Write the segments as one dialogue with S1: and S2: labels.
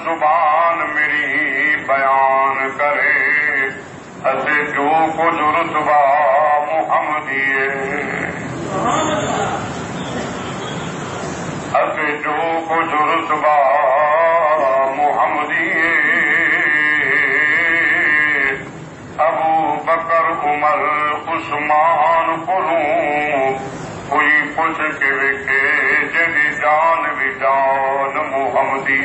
S1: زبان میری بیان کرے اسے جو کچھ رتبہ محمدیے اسے جو کچھ رتبہ محمدیے ابو بکر عمر عثمان کروں کوئی پوچھ کے وکھے جدی جان بھی جان محمدی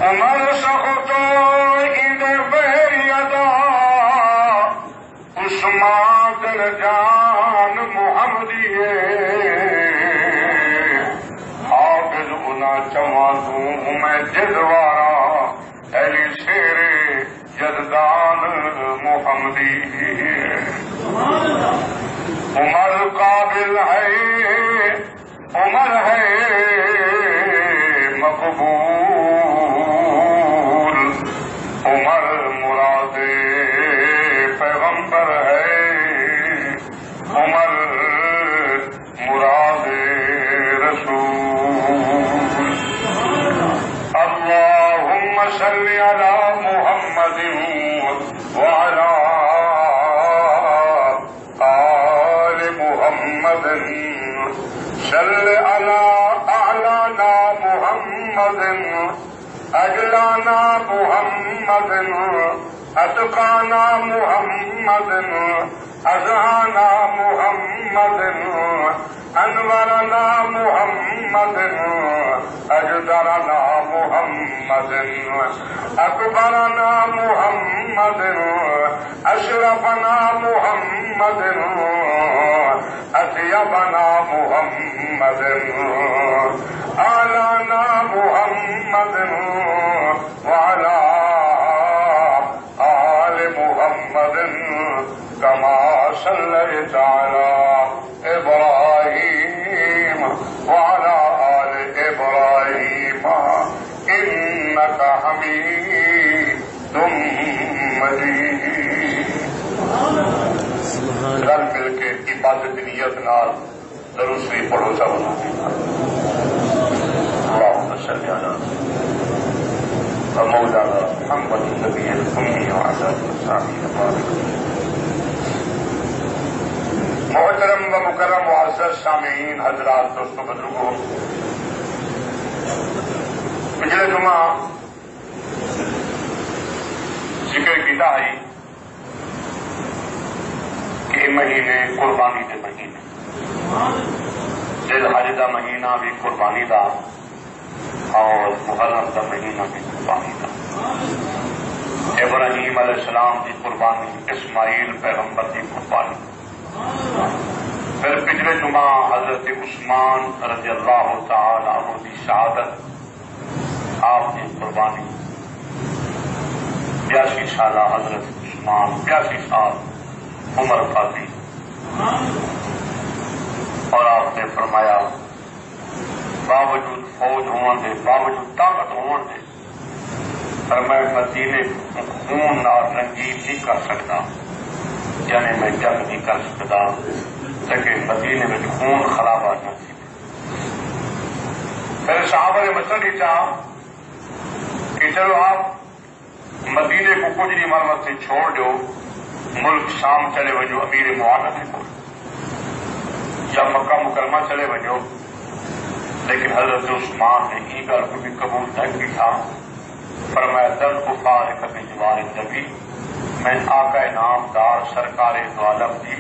S1: عمر سخت عید بہری ادا عثمان دل جان محمدی حافظ انا چواں تو میں جدوارا ایلی شیرے جددان محمدی عمر قابل ہے عمر ہے مقبول عمر مراد پیغمبر ہے عمر مراد رسول اللہم صلی علی محمد وعلی محمد صل علی اعلانا محمد اجلانا محمد اتقانا محمد ازہانا محمد انورنا محمد اجدرنا محمد اکبرنا محمد اشرفنا محمد اطیبنا محمد اعلانا محمد وعلى آل محمد كما صليت على إبراهيم وعلى آل إبراهيم إنك حميد مجيد رل مل کے عبادت نیت نال درود شریف پڑھو سب اللهم صل على مولانا محمد النبي الأمي وعلى آله وصحبه محترم و مکرم معزز سامعین حضرات دوستوں بزرگوں پچھلے جمعہ ذکر کیتا ہے کہ مہینے قربانی دے مہینے ذی الحج دا مہینہ بھی قربانی دا اور محرم دا مہینہ بھی قربانی دا ابراہیم علیہ السلام کی قربانی اسماعیل پیغمبر کی قربانی پھر پچھلے جمعہ حضرت عثمان رضی اللہ تعالی عنہ کی شہادت آپ کی قربانی 82 سالہ حضرت عثمان 82 سال عمر قاضی اور آپ نے فرمایا باوجود فوج ہون دے باوجود طاقت ہون دے پر میں مدینے خون نال رنگین نہیں کر سکتا یعنی میں جنگ نہیں کر سکتا لیکن مدینے میں خون خرابہ نہ تھی پھر صحابہ نے مسئلہ یہ چاہا کہ چلو آپ مدینے کو کچھ نہیں مرمت سے چھوڑ دو ملک شام چلے وجو امیر معاہدے کو یا مکہ مکرمہ چلے وجو لیکن حضرت عثمان نے یہ گل کو بھی قبول نہیں کیا فرمایا دل کفار کبھی جوار نبی میں آقا نامدار سرکار دو عالم دی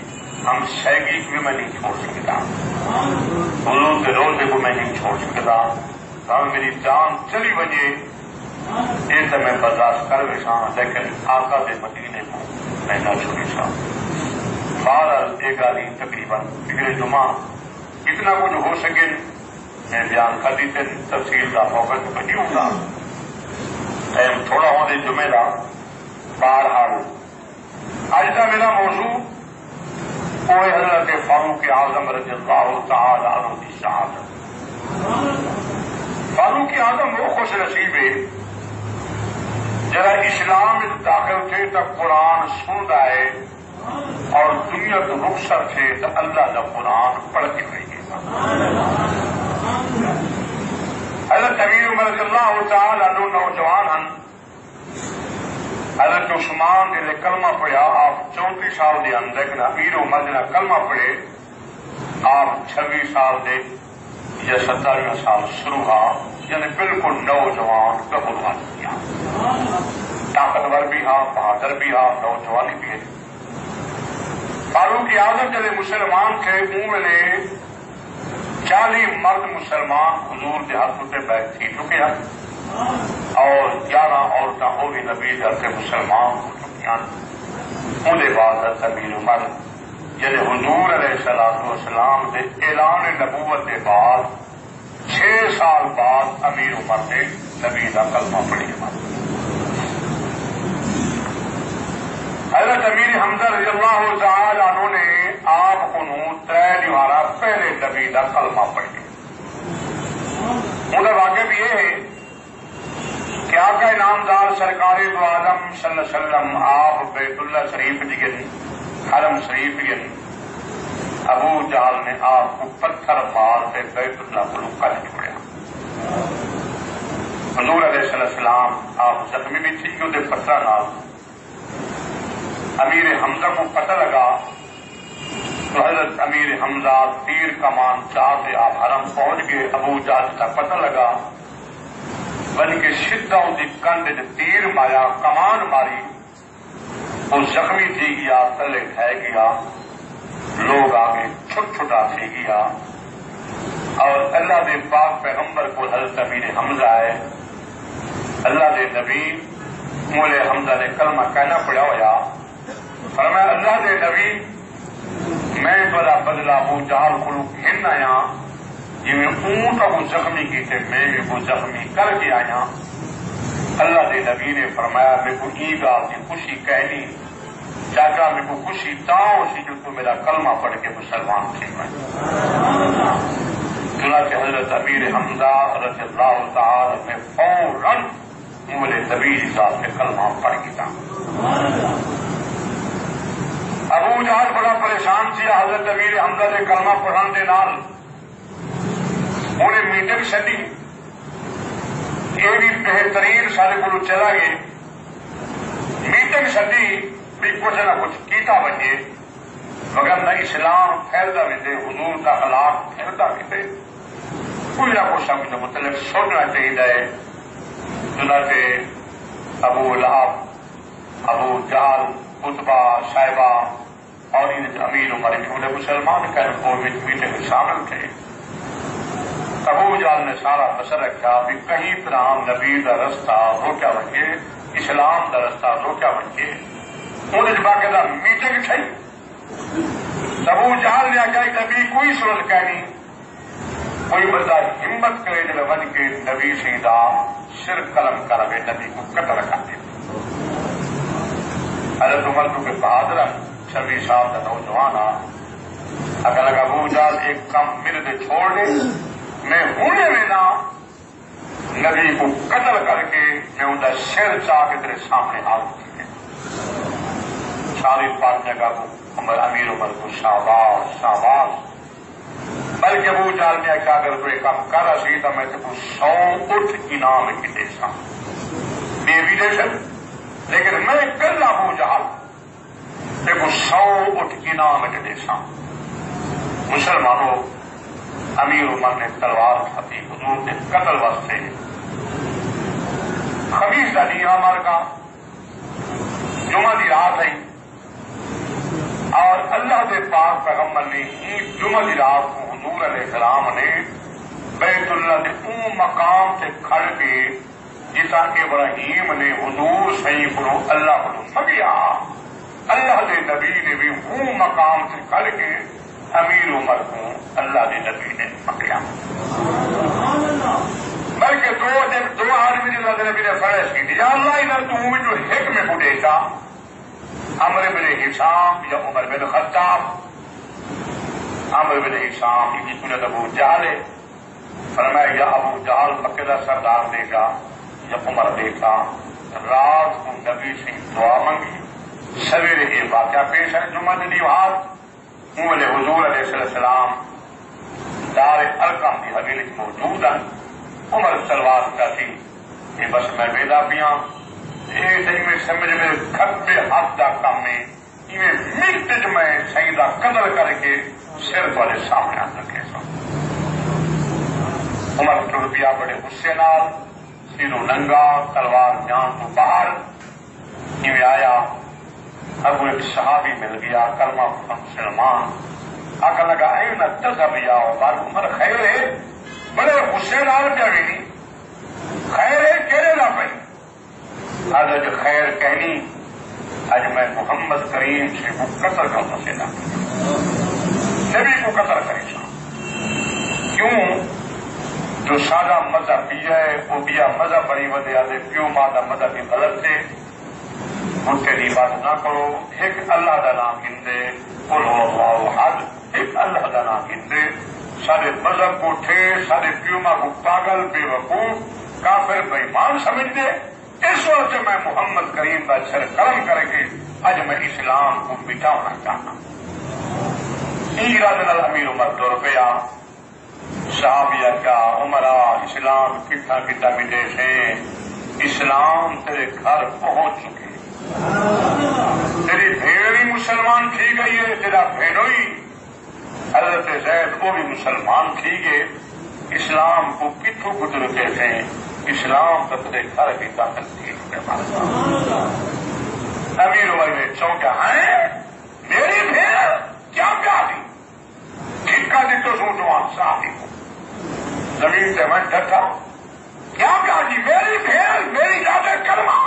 S1: ہم شیگی بھی میں نہیں چھوڑ سکتا حضور کے روزے کو میں نہیں چھوڑ سکتا ہم میری جان چلی وجے یہ تو میں برداشت کر ویسا لیکن آقا دے مدینے کو میں نہ چھوڑی سا بہرحال یہ گالی تقریباً پچھلے جمعہ اتنا کچھ ہو سکے میں بیان کر دیتے تفصیل کا موقع تو نہیں ہوگا ٹائم تھوڑا ہونے جمعے کا بہرحال آج کا میرا موضوع وہ حضرت فاروق اعظم رضی اللہ تعالی عنہ کی شہادت فاروق اعظم وہ خوش نصیب ہے جرا اسلام داخل تھے تو قرآن سن ہے اور دنیا تو رخصت تھے تو اللہ کا قرآن پڑھ کے رہی ہے حضرت امیر عمر رضی اللہ تعالی عنہ نوجوان ہیں. حضرت عثمان نے کلمہ پڑھیا آپ 34 سال دے ہیں، لیکن امیر عمر نے کلمہ پڑھے آپ 26 سال دے یا 17 سال شروع ہوا، یعنی بالکل نوجوان قبول کیا. طاقتور بھی ہاں، بہادر بھی ہاں، نوجوانی بھی ہے. فاروق اعظم جڑے مسلمان تھے ان نے 40 مرد مسلمان حضور کے ہاتھ سے بیٹھ تھی چکے ہیں اور 11 عورتیں وہ بھی نبی در سے مسلمان ہو چکی ہیں. ان بعد امیر عمر یعنی حضور علیہ السلام کے اعلان نبوت کے بعد 6 سال بعد امیر عمر نے نبی کا کلمہ پڑھیا. حضرت امیر حمزہ رضی اللہ تعالی عنہ نے آپ کو 3 دیوارہ پہلے نبی کا کلمہ پڑھیا. انہیں واقع بھی یہ ہے کہ آقا انعامدار سرکار دو عالم صلی اللہ علیہ وسلم آپ بیت اللہ شریف گئے، حرم شریف گئے. ابو جہل نے آپ کو پتھر مار کے بیت اللہ کو کر چھوڑیا. حضور علیہ السلام آپ زخمی بھی تھی کہ پتھر نال. امیر حمزہ کو پتہ لگا تو حضرت امیر حمزہ تیر کمان چاہتے آپ حرم پہنچ گئے. ابو جہل کا پتہ لگا بن کے سیدھا ان کی کنڈ تیر مارا، کمان ماری، وہ زخمی تھی گیا، تلے کھائے گیا. لوگ آگے چھٹ چھٹا تھی گیا اور اللہ دے پاک پیغمبر کو حضرت امیر حمزہ ہے. اللہ دے نبی مولے حمزہ نے کلمہ کہنا پڑا ہوا، فرمایا اللہ دے نبی میں بڑا بدلا ابو جہل کو گھن آیا جی میں اونٹ کو زخمی کیتے میں بھی وہ زخمی کر کے آیا. اللہ دے نبی نے فرمایا میرے کو عید آپ کی خوشی کہنی چاچا میرے کو خوشی تاؤ سی جو تو میرا کلمہ پڑھ کے مسلمان تھے. چنانچہ حضرت امیر حمزہ رضی اللہ تعالی میں فوراً مولے نبی صاحب نے کلمہ پڑھ گیا. ابو جہل بڑا پریشان تھی حضرت امیر حمزہ نے کلمہ پڑھان دے نال. انہیں میٹنگ چڈی، یہ بھی بہترین سارے کو چلا گئے. میٹنگ چڈی بھی کچھ نہ کچھ کیتا بچے مگر نہ اسلام پھیلتا بھی حضور کا خلاف پھیلتا بھی کوئی نہ کچھ سمجھ مطلب سوچنا چاہیے. چنانچہ ابو لہب، ابو جہل، اتبا، شائبہ اور امیر عمر انہیں مسلمان کہہ میٹنگ میں شامل تھے. ابو جہل نے سارا مسئلہ رکھا بھی کہیں طرح نبی کا رستہ روکیا بچے، اسلام کا رستہ روکیا بچے. انہیں باقاعدہ میٹنگ تھی. ابو جہل نے آخیا نبی کوئی صورت کہنی کوئی بندہ ہمت کرے جب بن کے نبی سیدھا سر قلم کرے نبی کو قتل کر دے. حضرت عمر کو کہ بہادر 26 سال کا نوجوان اگر لگا ابو جہل ایک کام میرے سے چھوڑ دے میں ہونے میں نہ نبی کو قتل کر کے میں ان کا سر چاہ کے تیرے سامنے آ چکے. ساری پانچ جگہ کو امیر عمر کو شاباش شاباش. بلکہ ابو جہل نے کہا اگر کوئی کام کر رہا سی تو میں تو 100 اٹھ انعام کی دے سا میں بھی دے سک لیکن میں کل ابو جہل دیکھو 100 اٹھ انعام کی دے سا. مسلمانوں امیر عمر نے تلوار کھاتی حضور کے قتل واسطے. خمیس کا دن عمر کا جمعہ کی رات ہے اور اللہ کے پاک پیغمبر نے ہی جمعہ کی رات کو حضور علیہ السلام نے بیت اللہ کے اون مقام سے کھڑ کے جسا ابراہیم نے حضور صحیح کو اللہ کو سمجھا اللہ کے نبی نے بھی اون مقام سے کھڑ کے امیر عمر کو اللہ کے نبی نے پکڑا. بلکہ دو آدمی جو اللہ نبی نے پڑھے سی یا اللہ ادھر تم جو ایک میں کو دیتا عمر بن ہشام یا عمر بن خطاب. عمر بن ہشام کی سنت ابو جہل ہے. فرمایا یا ابو جہل مکے کا سردار دے گا یا عمر دے گا. رات کو نبی سے دعا منگی. سویرے یہ واقعہ پیش ہے جمعہ کی بات مولے حضور علیہ السلام دار ارقم کی حویلی موجود ہیں. عمر تلوار کا تھی کہ بس میں ویدا پیا یہ سمجھ میں کھبے ہاتھ کا کام ہے منٹ چ میں سائی کا قدر کر کے سر والے سامنے آ رکھے سو عمر ٹر پیا بڑے غصے نال سیرو ننگا تلوار جان تو باہر آیا ابو ایک صحابی مل گیا کلمہ مسلمان آخر لگا این تذهب یا عمر خیر ہے بڑے غصے نال پیا بھی نہیں خیر ہے کہنے نہ پئی آج جو خیر کہنی آج میں محمد کریم سے کو قتل کا مسئلہ نبی کو قتل کری سا کیوں جو سادہ مذہب بھی ہے وہ بھی مذہب بڑی ودے آدھے پیو ماں کا مذہب بھی غلط سے ان کے لیے بات نہ کرو ایک اللہ کا نام گندے بولو اللہ حد ایک اللہ کا نام گندے سارے مذہب کو ٹھے سارے پیو ماں کو پاگل بے وقوف کافر بےمان سمجھ دے اس وقت میں محمد کریم کا سر قلم کر کے اج میں اسلام کو مٹانا چاہتا ہوں امیر عمر دو روپیہ صحابیہ کا عمرہ اسلام کتنا کتنا مٹے سے اسلام تیرے گھر پہنچ چکے تیری بھیڑی مسلمان تھی گئی ہے تیرا بھیڑوئی حضرت زید وہ بھی مسلمان تھی گئے اسلام کو کتوں گزر کے تھے اسلام تو تیرے گھر کی داخل تھی امیر عمر نے چونکا ہے میری بھیڑ کیا پیاری ٹھیکا دی تو سوچوان صاحب زمین سے میں ڈرتا کیا پیاری میری بھیڑ میری یادیں کرما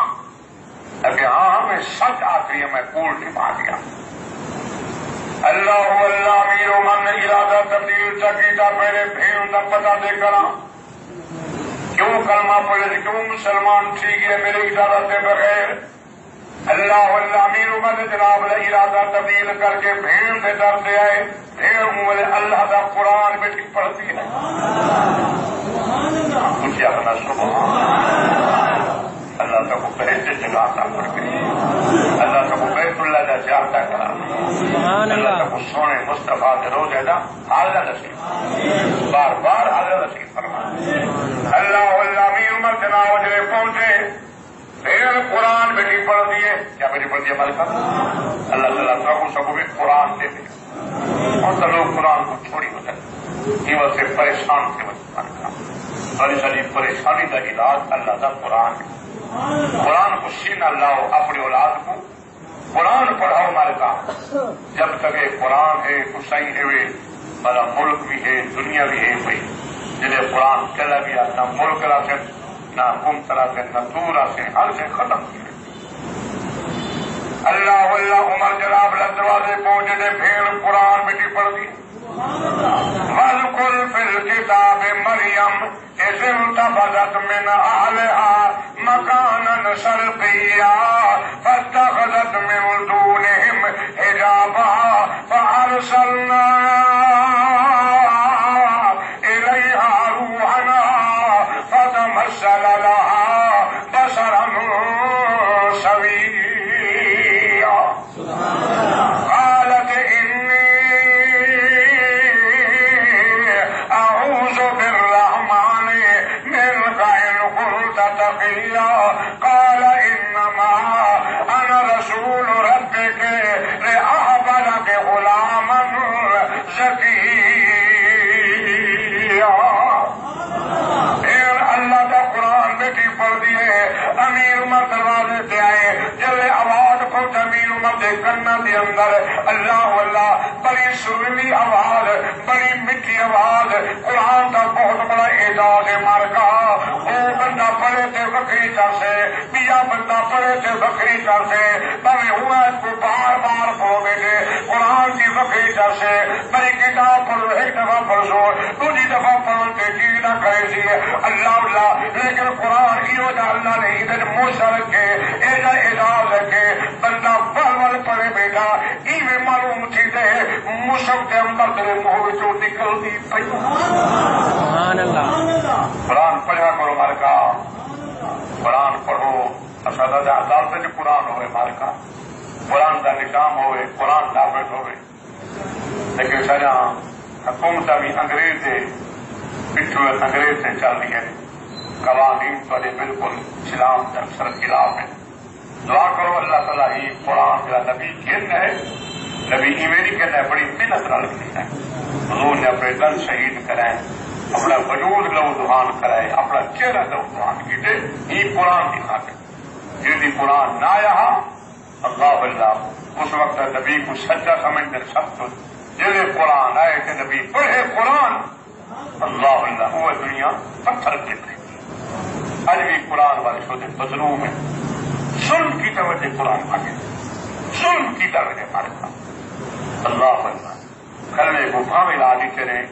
S1: کہ ہاں میں سچ آخری ہے میں کوڑ نبھا دیا اللہ اللہ امیر عمر نے ارادہ تبدیل چکیتا پہلے بھیڑ کا پتہ دے کرا کیوں کلمہ پڑھے کیوں مسلمان ٹھیک ہے میرے اجازت کے بغیر اللہ اللہ امیر عمر نے جناب ارادہ تبدیل کر کے بھیڑ سے در سے آئے بھیڑ مولے اللہ کا قرآن بیٹھی پڑھتی ہے کچھ اپنا سبحان اللہ کا وہ بیت جگاتا پڑ گئی اللہ کا وہ بیت اللہ کا جاتا کرا اللہ کا وہ سونے مصطفیٰ کے روزے دا حاضر نصیب بار بار حاضر نصیب فرما اللہ اللہ امیر عمر جناب جڑے پہنچے پھر قرآن بیٹھی پڑھ دیے کیا بیٹھی پڑھ دیے ہمارے ساتھ اللہ تعالیٰ سب کو بھی قرآن دے دے اور تو لوگ قرآن کو چھوڑی ہوتے یہ وجہ سے پریشان تھے بڑی ساری پریشانی کا علاج اللہ کا قرآن ہے قرآن کو سینہ لاؤ اپنی اولاد کو قرآن پڑھاؤ ہمارے کا جب تک یہ قرآن ہے تو صحیح ہے ہمارا ملک بھی ہے دنیا بھی ہے بھائی جنہیں قرآن چلا گیا نہ ملک راسے نہ حکومت راسے نہ دور سے ہر سے ختم کیا اللہ اللہ عمر جناب دروازے پہنچے بھیڑ قرآن مٹی پڑ دی واذکر فی الکتاب مریم اذ انتبذت من اہلہا مکانا شرقیا فاتخذت من دونہم حجابا فارسلنا الیہا روحنا فتمثل لها بشرا سویا قالت انی اعوذ بالرحمن منك ان كنت تقيا قال انما انا رسول ربك لاهب لك غلاما زكيا اللہ کا قرآن بیٹی پڑھ دیے امیر عمر دروازے سے آئے جب آواز پہنچ امیر عمر کے کنا کے اندر اللہ اللہ بڑی سرلی آواز بڑی میٹھی آواز قرآن کا بہت بڑا اعزاز ہے مارکا وہ بندہ پڑھے تھے بکری چرسے پیا بندہ پڑھے تھے بکری چرسے بھائی ہوا اس کو بار بار پڑھو بیٹے قرآن کی بکری چرسے بڑی کتاب پڑھو ایک دفعہ پڑھو دوسری دفعہ پڑھو کے جی نہ کرے سی اللہ اللہ لیکن قرآن یہ اللہ نے ادھر موشا رکھے ایسا اعزاز رکھے بندہ بل بل پڑھے بیٹا ایویں معلوم تھی دے مشک کے اندر تیرے منہ جو نکلتی پئی سبحان اللہ قرآن پڑھا کرو مارکا قرآن پڑھو اساتذہ عدالت جو قرآن ہوئے مارکا قرآن کا نظام ہوئے قرآن ثابت ہوئے لیکن سجا حکومت بھی انگریز سے پچھو انگریز سے چل رہی ہے قوانین تو بالکل اسلام کے اکثر خلاف ہیں. دعا کرو اللہ تعالیٰ ہی قرآن کا نبی کہنا ہے، نبی ایمیری کہنا ہے، بڑی محنت نہ لکھنا ہے. حضور نے اپنے دل شہید کرائے، اپنا وجود لو دہان کرائے، اپنا چہرہ لو دہان کیتے. یہ قرآن کی خاطر جی قرآن نہ آیا اللہ اللہ اس وقت نبی کو سچا سمجھتے سب کچھ. جیسے قرآن آئے کہ نبی پڑھے قرآن اللہ اللہ وہ دنیا پتھر کی تھی. اج بھی قرآن والے چھوٹے مظلوم ہیں. ظلم کی توجہ قرآن مانگے، ظلم کی توجہ مارتا اللہ اللہ. کلمے کو بھاوے لا دیتے رہے،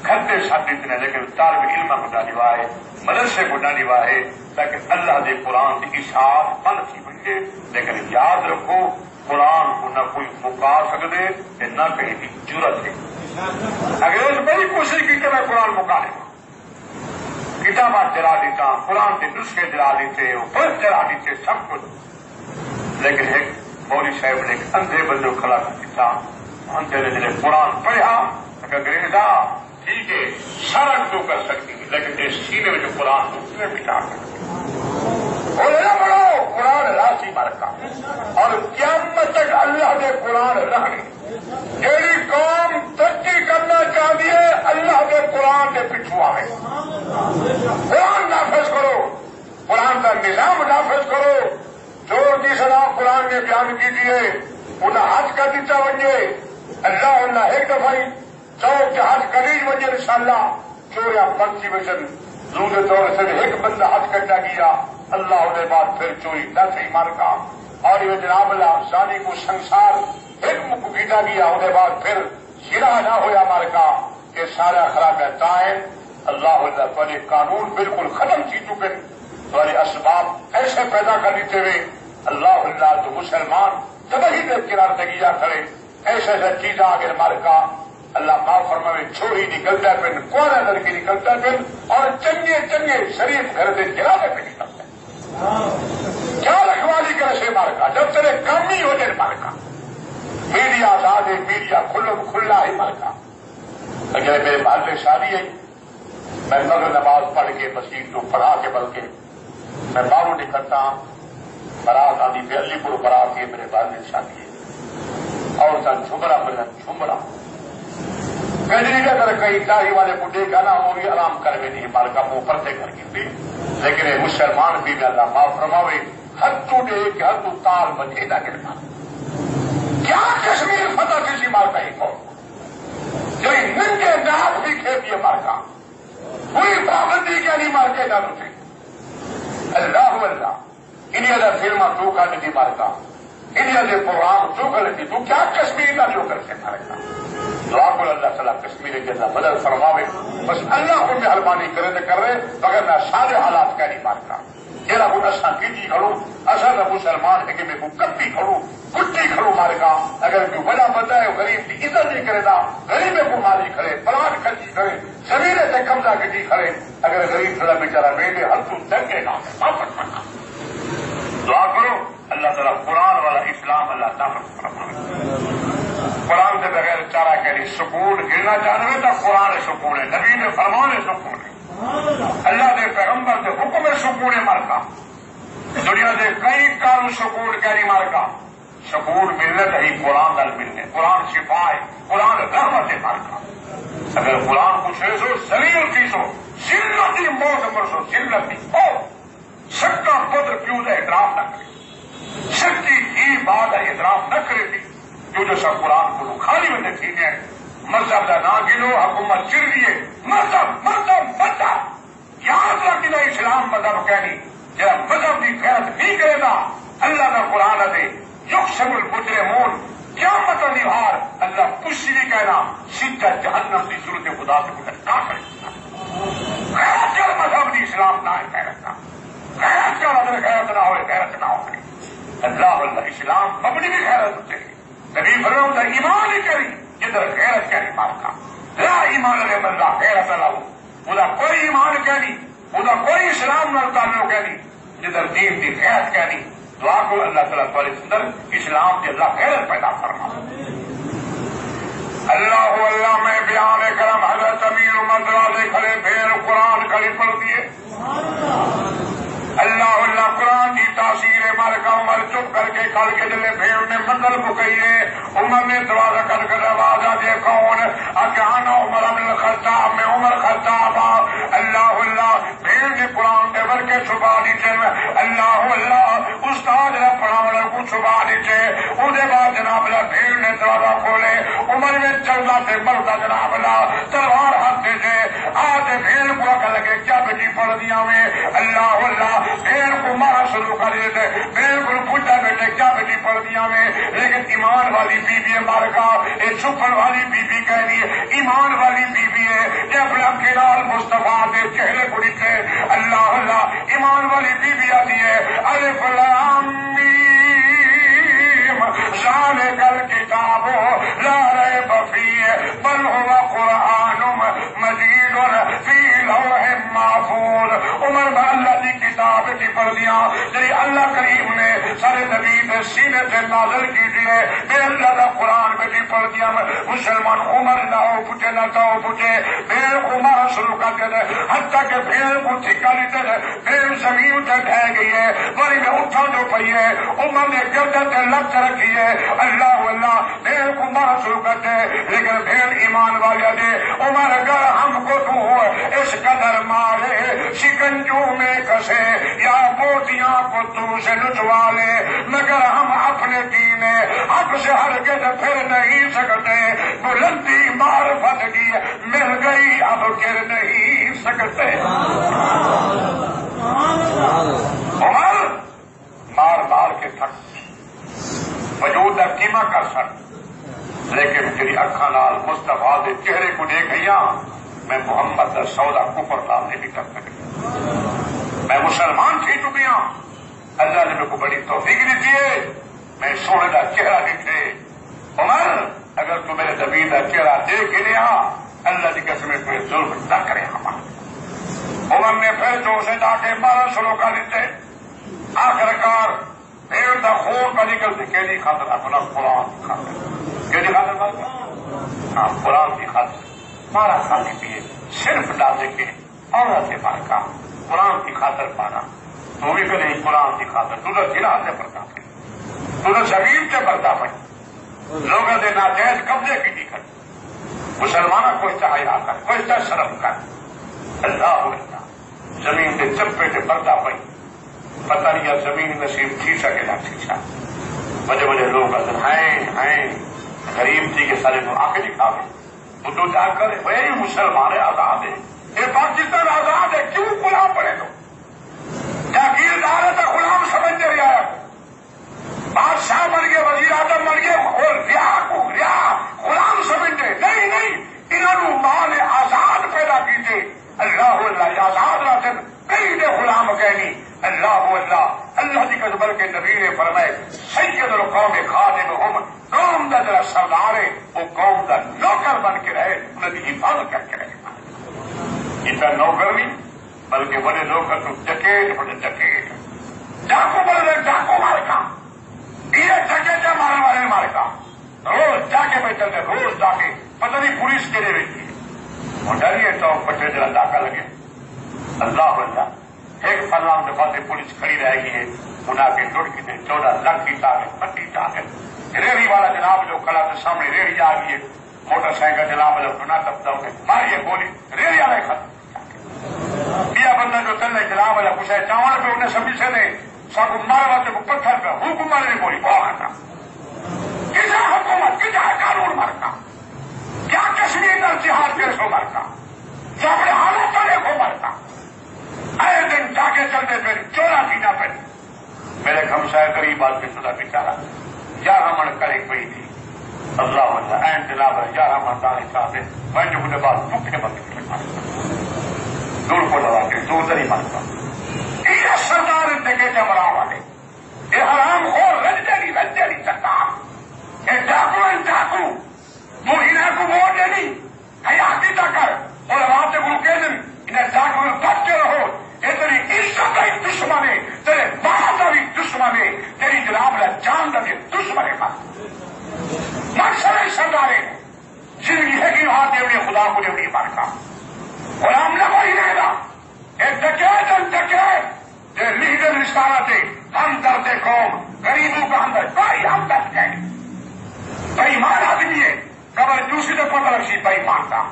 S1: کھدے ساتھ دیتے رہے، لیکن طالب علم کو نہ نبھائے، مدرسے کو نہ نبھائے تاکہ اللہ دے قرآن کی اشاعت بن سی بنے. لیکن یاد رکھو قرآن کو نہ کوئی مکا سکتے نہ کہیں کی ضرورت ہے. اگر بڑی کوشش کی کہ میں قرآن مکا لوں، کتابات جلا دیتا، قرآن کے نسخے جلا دیتے، برف جلا دیتے، سب کچھ. لیکن ایک مولوی صاحب نے ایک اندھے بندے کو کھڑا کر دیتا، اندھے نے جنہیں قرآن پڑھا انگریزا ٹھیک ہے سڑک تو کر سکتی ہے لیکن اس سینے میں جو قرآن تو اس میں مٹا سکتی. نہ پڑھو قرآن راسی مرکا اور قیامت تک اللہ کے قرآن رہنے. جیڑی قوم ترقی کرنا چاہتی ہے اللہ کے قرآن کے پچھو آئے. قرآن نافذ کرو، قرآن کا نظام نافذ کرو. جو تیسرا قرآن نے بیان کی دیے انہیں حج کر دیتا بنجے اللہ اللہ ایک دفعہ چوک کے حج کری بنجے انشاءاللہ. چوریا پنچی وچن دوسرے طور سے ایک بندہ حج کرنا گیا اللہ نے بعد پھر چوری نہ صحیح مار کا اور یہ جناب اللہ شانی کو سنسار ایک مک گیتا گیا انہیں بعد پھر شرا نہ ہویا مار کا. یہ سارا خراب ہے. اللہ اللہ تھوڑے قانون بالکل ختم کی چکے، تھوڑے اسباب ایسے پیدا کر دیتے ہوئے اللہ اللہ تو مسلمان جب ہی دے کنار دگیا کھڑے ایسے ایسے چیزیں آگے مار کا. اللہ معاف فرمائے چھوڑی نکلتا ہے پھر کوڑا لڑکی نکلتا ہے پھر اور چنگے چنگے شریف گھر سے گرانے پہ نکلتا ہے. کیا رکھوالی کرے سے مار کا جب تیرے کام ہی ہو جائے مار کا. میڈیا آزاد ہے، میڈیا کھلا ہے مار کا. اگر میرے محلے شادی ہے میں مغرب نماز پڑھ کے مسجد کو پڑھا کے بلکہ میں باہر نکلتا ہوں برات آدھی پہ علی پور برات ہے میرے محلے شادی ہے اور سن جھمرا میرا جھمرا گجری کا اگر کہیں داڑھی والے بڈھے کا نا وہ بھی آرام کر میں نہیں مار کا منہ پرتے کر کے بھی. لیکن یہ مسلمان بھی اللہ معاف فرماوے ہر تو دے کہ ہر تو تار بچے نہ گرنا. کیا کشمیر فتح کسی مار کا ہی قوم جو ننگے ناک بھی کھیتی ہے مار کا کوئی پابندی کیا نہیں مار کے جانو تھے. اللہ اللہ انہیں اگر فلما تو کا نہیں مار کا انہیں اگر پروگرام تو کر لیتی تو کیا کشمیر کا جو کر کے مارے گا. دعا کو اللہ تعالیٰ کشمیر کے اندر مدد فرماوے. بس اللہ کو مہربانی کرے تو کر رہے مگر نہ سارے حالات کا نہیں مارتا. یہ نہ اصا کیجی کھڑو اصل نہ مسلمان ہے کہ میں کو کپی کھڑو کٹی کھڑو مارے گا. اگر کوئی وجہ بتا ہے غریب کی عزت نہیں کرے گا، غریب کو ماری کھڑے پلاٹ کھچی کھڑے زمین سے قبضہ کٹی کھڑے. اگر غریب تھوڑا بیچارہ میرے ہر تو دنگے گا واپس پڑنا. دعا کرو اللہ تعالیٰ قرآن والا اسلام اللہ نافذ فرمائے. قرآن سے بغیر چارہ کہہ سکون گرنا چاہنے تو قرآن سکون ہے، نبی نے فرمان سکون ہے، اللہ کے پیغمبر سے حکم سکون مرکا. دنیا سے کئی کارو سکون کہہ رہی مرکا. سکون ملنے تو ہی قرآن دل ملنے. قرآن شفا ہے، قرآن رحمت ہے مرکا. اگر قرآن کو سو زلیل کی سو ذلتی موت مرسو ذلتی ہو سکا پتر کیوں نہ اعتراف نہ کرے سچی ہی بات ہے اعتراف نہ کرے تھی جو سب قرآن کو خالی میں دیکھی ہے. مذہب کا نہ گنو حکومت چڑ دیے مذہب یاد رکھنا اسلام مذہب کہنی جب مذہب کی خیرت نہیں کرے گا اللہ کا قرآن دے یقسم المجرمون کیا مطلب نبھار اللہ کچھ بھی کہنا سیدھا جہنم کی صورت خدا سے گزر نہ کرے. خیرت کر مذہب نہیں اسلام نہ ہے خیرت کا خیرت کا اگر خیرت نہ ہوئے خیرت نہ ہو کرے. اللہ اللہ اسلام اپنی بھی خیرت ہوتے ہیں. نبی فرمایا تھا ایمان ہی کری جدھر غیرت کہنی مارکا لا ایمان علیہ بندہ غیرت اللہ ادا کوئی ایمان کہنی ادا کوئی اسلام نہ تعلق کہنی جدھر دین کی غیرت کہنی. دعا کو اللہ تعالیٰ تمہارے اندر اسلام کی اللہ غیرت پیدا کرنا. اللہ اللہ میں بیان کرم حضرت امیر امت والے کھڑے پھر قرآن کھڑی پڑھ دیے اللہ اللہ قرآن کی تاثیر مالکا عمر چپ کر کے کھڑ کے جلے بھیڑ نے منزل مکئیے عمر نے دروازہ کر کر آواز دے کون اکانا عمر ابن الخطاب میں عمر خطاب اللہ اللہ بھیڑ نے قرآن دے ورکے چھپا دیتے اللہ اللہ استاد نے پڑھاونے کو چھپا دیتے اس بعد جناب اللہ بھیڑ نے دروازہ کھولے عمر میں چلتا تھے مرتا جناب اللہ تلوار ہاتھ دے تھے آتے بھیڑ کو اکل لگے کیا بیٹی پڑھ دیا میں اللہ اللہ بھیڑ کو مارا شروع کر دیتے بھیڑ کو پوچھا بیٹے کیا بیٹی پڑھ دیا میں لیکن ایمان والی بی بی مارکا ایک چھپن والی بی بی کہہ رہی ہے ایمان والی بی بی ہے یہ اپنے اکیلال مصطفیٰ کے چہرے کو دیکھے اللہ اللہ ایمان والی بی بی آتی ہے الف لام میم ذالک الکتاب لا ریب فیہ بل هو قرآن مجید فی لوح محفوظ عمر میں اللہ کی کتاب کی پڑھ دیا جی اللہ کریم نے سارے نبی کے سینے سے نازل کیجیے میں اللہ کا قرآن میں بھی پڑھ دیا مسلمان عمر نہ ہو پوچھے نہ تو پوچھے بھیڑ کو مارا شروع کر دیتے حتیٰ کہ بھیڑ کو ٹھکا لیتے تھے بھیڑ زمین سے ڈھہ گئی ہے بڑی میں اٹھا جو پئی ہے عمر نے گردن سے لگ رکھی ہے اللہ اللہ بھیڑ کو مارا شروع کرتے لیکن بھیڑ ایمان والے دے عمر اگر ہم کو تو اس قدر مارے شکنجوں میں کسے یا موتیاں کو تو سے نچوا لے مگر ہم اپنے دین حق سے ہرگز پھر نہیں سکتے بلندی معرفت کی مل گئی اب گر نہیں سکتے عمر مار مار کے تھک وجود کیما کر سک لیکن تیری اکھاں نال مصطفیٰ دے چہرے کو دیکھ گئیاں میں محمد کا سودا کفر نال نہیں بھی کر سکتی میں مسلمان تھی چکیا اللہ نے میرے کو بڑی توفیق دیتی ہے میں سونے کا چہرہ دیکھے عمر اگر تو میرے نبی کا چہرہ دیکھ ہی لیا اللہ کی قسم کوئی ظلم نہ کرے ہمارا عمر نے پھر جو سے جا کے مارا شروع کر دیتے آخرکار بھیڑ کا خون کا نکلتے کہ خاطر اپنا قرآن کی خاطر کہ خاطر ہاں قرآن کی خاطر مارا کھانے پیے صرف ڈالے کے عورت مار کا قرآن کی خاطر پانا تو بھی کہ نہیں قرآن کی خاطر تو ضلع سے پڑتا پھر تو زمین سے پڑتا پڑی لوگوں نے ناجائز قبضے کی نہیں کر مسلمانوں کو چاہے آ کر کوئی چاہے شرم کر اللہ اللہ زمین کے چپے سے پڑتا پڑی پتہ نہیں یا زمین نصیب تھی سکے نہ تھی سا بڑے بڑے لوگ ہیں غریب تھی کہ سارے لوگ آ کے دکھا گئے تو جا کر وہی مسلمان آزاد ہے یہ پاکستان آزاد ہے کیوں غلام پڑے تو جاگیردار ہے تو غلام سمجھ نہیں آیا بادشاہ بن گئے وزیر اعظم بن گئے اور ریا غلام سمجھتے نہیں انہوں مال آزاد پیدا کیتے اللہ اللہ آزاد رہتے کئی نے غلام کہنی اللہ اللہ کی قدر کے نبی نے فرمائے سید القوم خادم ہم قوم کا جڑا سردار ہے وہ قوم کا نوکر بن کے رہے انہوں کی حفاظت کر کے رہے ان کا نوکر نہیں بلکہ بڑے نوکر تو ڈکیٹ بڑے ڈکیٹ ڈاکو بڑے ڈاکو مارکا یہ ڈکیٹ مارنے والے مارکا روز جا کے بیٹھتے روز جا کے پتہ نہیں پولیس کے لیے بیٹھی ہے وہ ڈریے چوک پٹے جڑا ڈاکہ لگے اللہ اللہ ایک فلاں دفعہ سے پولیس کھڑی رہ گئی ہے انہیں کے ٹوٹ کی 14 لاکھ کی طاقت 25 طاقت ریڑھی والا جناب جو کلا کے سامنے ریڑھی آ گئی ہے موٹر سائیکل جناب جو گنا تب ماریے گولی ریڑھی والے ختم بیا بندہ جو چل رہے جناب والا پوچھا چاول پہ انہیں سبھی سے نہیں سب مارے واتے کو پتھر پہ حکم مارے گولی بہت کرتا کسا حکومت کسا قانون مارتا کیا کشمیر کا جہاد پیش ہو مارتا جو اپنے حالات کرے کو مارتا آئے دن جا کے چلتے پھر چورا پینا پہ میرے ہمسائے قریب آدمی شدہ بیچارا 11 من کرے پئی تھی اللہ اللہ این جناب 11 من دانے صاحب میں جو انہیں بعد پکھے بندے کے مارتا دور کو لگا کے دور نہیں مارتا یہ سردار دیکھے جمرا والے یہ حرام خور رنجنی سردار یہ ڈاکو تو انہیں کو ووٹ دینی حیاتی کر اور وہاں سے گرو کے دن انہیں ڈاکو میں بچ کے رہو یہ تیری عزت کا ہی دشمن ہے تیرے باپ کا بھی دشمن ہے تیری جناب جان کا بھی دشمن ہے مقصد سردارے زندگی ہے کہ وہاں دیوڑی خدا کو دیوڑی مارکا غلام نہ کوئی رہے گا ایک ڈکیت بشارت ہم درد قوم غریبوں کا ہمدرد کوئی ہم درد کہیں بےمان آدمی ہے قبر دوسری تو پتہ رکھی بےمان کا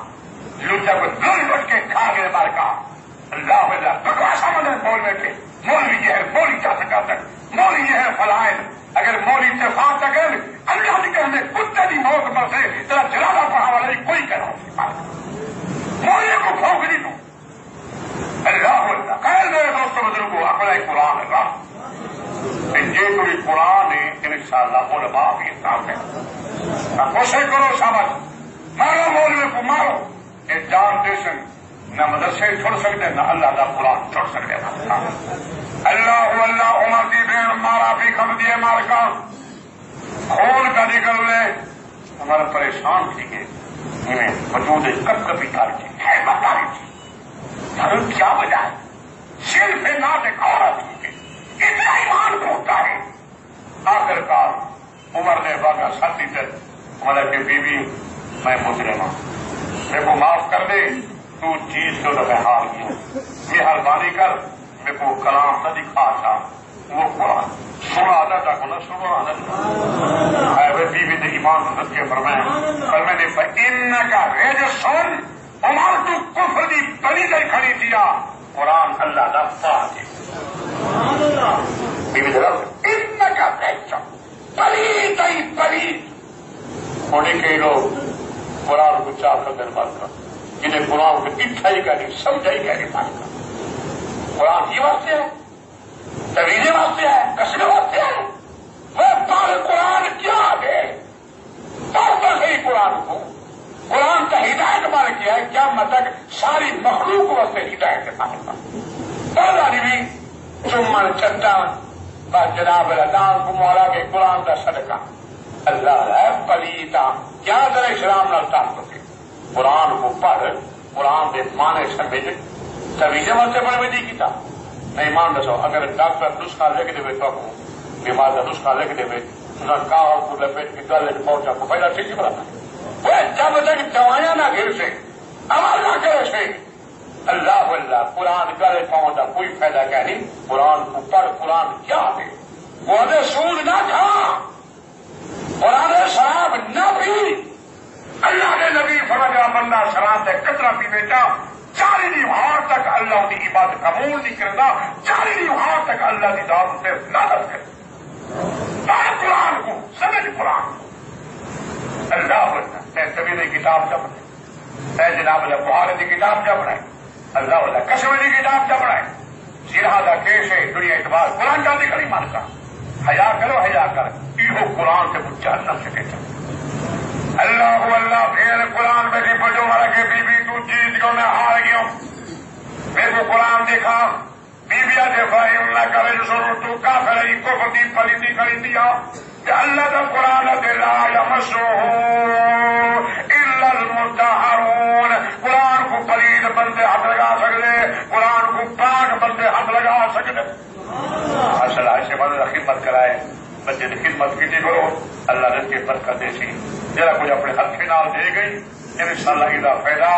S1: لٹک لٹ کے کھا گئے مار کا اللہ اللہ بکواسا مدد بولنے کے مولوی یہ ہے مولوی کیا سکا تک مولوی یہ ہے فلائن اگر مولوی اتفاق تک اللہ کی کہنے کتے کی موت پر سے تیرا جلالہ پڑھا والا کوئی کہنا مولوی کو پھونک نہیں دوں اللہ اللہ خیر میرے دوستوں بزرگوں اپنا ایک قرآن ہے یہ کوئی قرآن ہے انشاءاللہ علماء بھی انتاب ہے کوشش کرو سمجھ مارو مولوی کو مارو یہ جان دیشن نہ مدرسے چھوڑ سکتے نہ اللہ کا قرآن چھوڑ سکتے اللہ اللہ عمر کی بین مارا بھی کم دیے مار کا خون کا نکل لے ہمارا پریشان تھی کہ ہمیں وجود کب کبھی کار کی ہے بتاری تھی ہم کیا وجہ ہے صرف نات ایک عورت کی اتنا ایمان کو ہوتا ہے آخر کار عمر نے باقا ساتھی تک ہمارا کہ بیوی میں مجرم ہوں میرے کو معاف کر دے تو چیز کو میں ہار گیا مہربانی کر میرے کو کلام نہ دکھا تھا وہ قرآن سنا آتا تھا کو نہ سنا آتا بیوی نے ایمان حضرت کے فرمائے ان کا ریج سن عمر تو کفر دی بڑی دل کھڑی دیا قرآن اللہ کا فاتح بیوی نے رب ان کا ریج بڑی دئی بڑی ہونے کے لوگ قرآن کو چاہ کر دربار کر جنہیں قرآن کو دکھا ہی کہہ نہیں سمجھا ہی کہہ نہیں پائے قرآن یہ واسطے ہے طویلے واسطے ہے کسرے واسطے ہے وہ پڑھ قرآن کیا ہے پڑھ تو صحیح قرآن کو قرآن کا ہدایت مار کیا ہے کیا مطلب ساری مخلوق واسطے ہدایت کے پاس پڑھ رہی بھی چمن چٹان بس جناب اللہ کو مولا کے قرآن کا صدقہ اللہ ہے پلیتا کیا ذرا اسلام نال تعلق ہے قرآن کو پڑھ قرآن کے معنی سمجھ طویلے واسطے پڑھ بھی نہیں کیتا نہیں مان دسو اگر ڈاکٹر نسخہ لکھ دے تو بیمار کا نسخہ لکھ دے کہا کو لپیٹ کے گلے پہنچا کو پہلا ٹھیک ہی بنا جب تک دوائیاں نہ گر سے عمل نہ کرے سے اللہ اللہ قرآن گلے پہنچا کوئی فائدہ کیا نہیں قرآن کو پڑھ قرآن کیا ہے وہ سود نہ کھا قرآن شراب نہ پی اللہ نے نبی فرمایا بندہ شراب سے کترا پی بیٹا 40 ہار تک اللہ کی عبادت قبول نہیں کرتا 40 ہار تک اللہ کی دعوت سے لعنت کرتا قرآن کو سمجھ قرآن اللہ طویل کتاب جب ہے جناب اللہ بخاری کی کتاب جب ہے اللہ اللہ کشمیری کتاب جب ہے جہاں کیس ہے دنیا اعتبار قرآن جانے کا نہیں مانتا حیا کرو حیا کر یہ قرآن سے کچھ جان نہ سکے اللہ اللہ پھر قرآن میں بھی بجو مرا کے بی بی تو جیت گو میں ہار گیا میرے کو قرآن دیکھا بیبیا دیکھا اللہ کرے سنو تو کافر ہے کو فتی پلیتی کری دیا کہ اللہ کا قرآن لا یمسہ الا المطہرون قرآن کو پلید بندے ہاتھ لگا سکتے قرآن کو پاک بندے ہاتھ لگا سکتے اصل ایسے بندے خدمت کرائے بچے کی خدمت کی کرو اللہ رزق کے برکت دے سی جرا کچھ اپنے ہاتھ نال دے گئی انشاءاللہ اذا فائدہ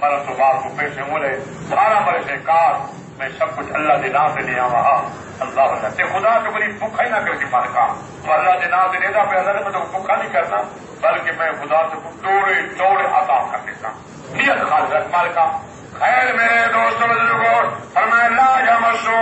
S1: مرن تو بعد کو پیسے مولے سارا مرے سے کار میں سب کچھ اللہ کے نام سے لیا وہاں اللہ اللہ تے خدا تو بڑی بھوکا ہی نہ کر کے مالکا تو اللہ کے نام سے لیتا پہ اللہ نے میں بھوکا نہیں کرنا بلکہ میں خدا سے توڑے عطا کر دیتا نیت خالص رکھ مالکا خیر میرے دوست بزرگوں فرمائے لا یمسہ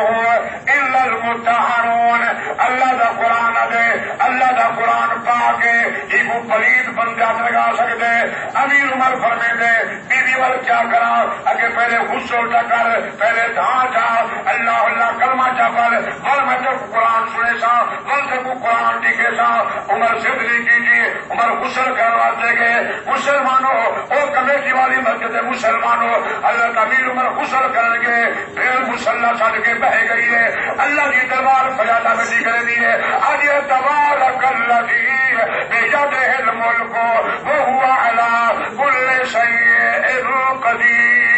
S1: الا المطہرون اللہ دا قرآن دے اللہ دا قرآن پاک یہ کو پلید بندے ہاتھ لگا سکتے امیر عمر فرمے دے بی بی وال کیا کرا اگے پہلے غسل کا کر پہلے دھان جا اللہ اللہ کلمہ جا پڑھ اور میں جب قرآن سنے سا من سے کو قرآن ٹکے سا عمر صدری کیجیے عمر غسل کرنے واسطے گئے مسلمانوں او کمیٹی والی مسجد مسلمانوں اللہ امیر عمر غسل کر کے پھر مسلح چھڑ کے بہ گئی ہے اللہ کی دربار فجاتا میں نکل دی ہے آج یہ تبارک الذی بیدہ الملک وہو علی کل شیء قدیر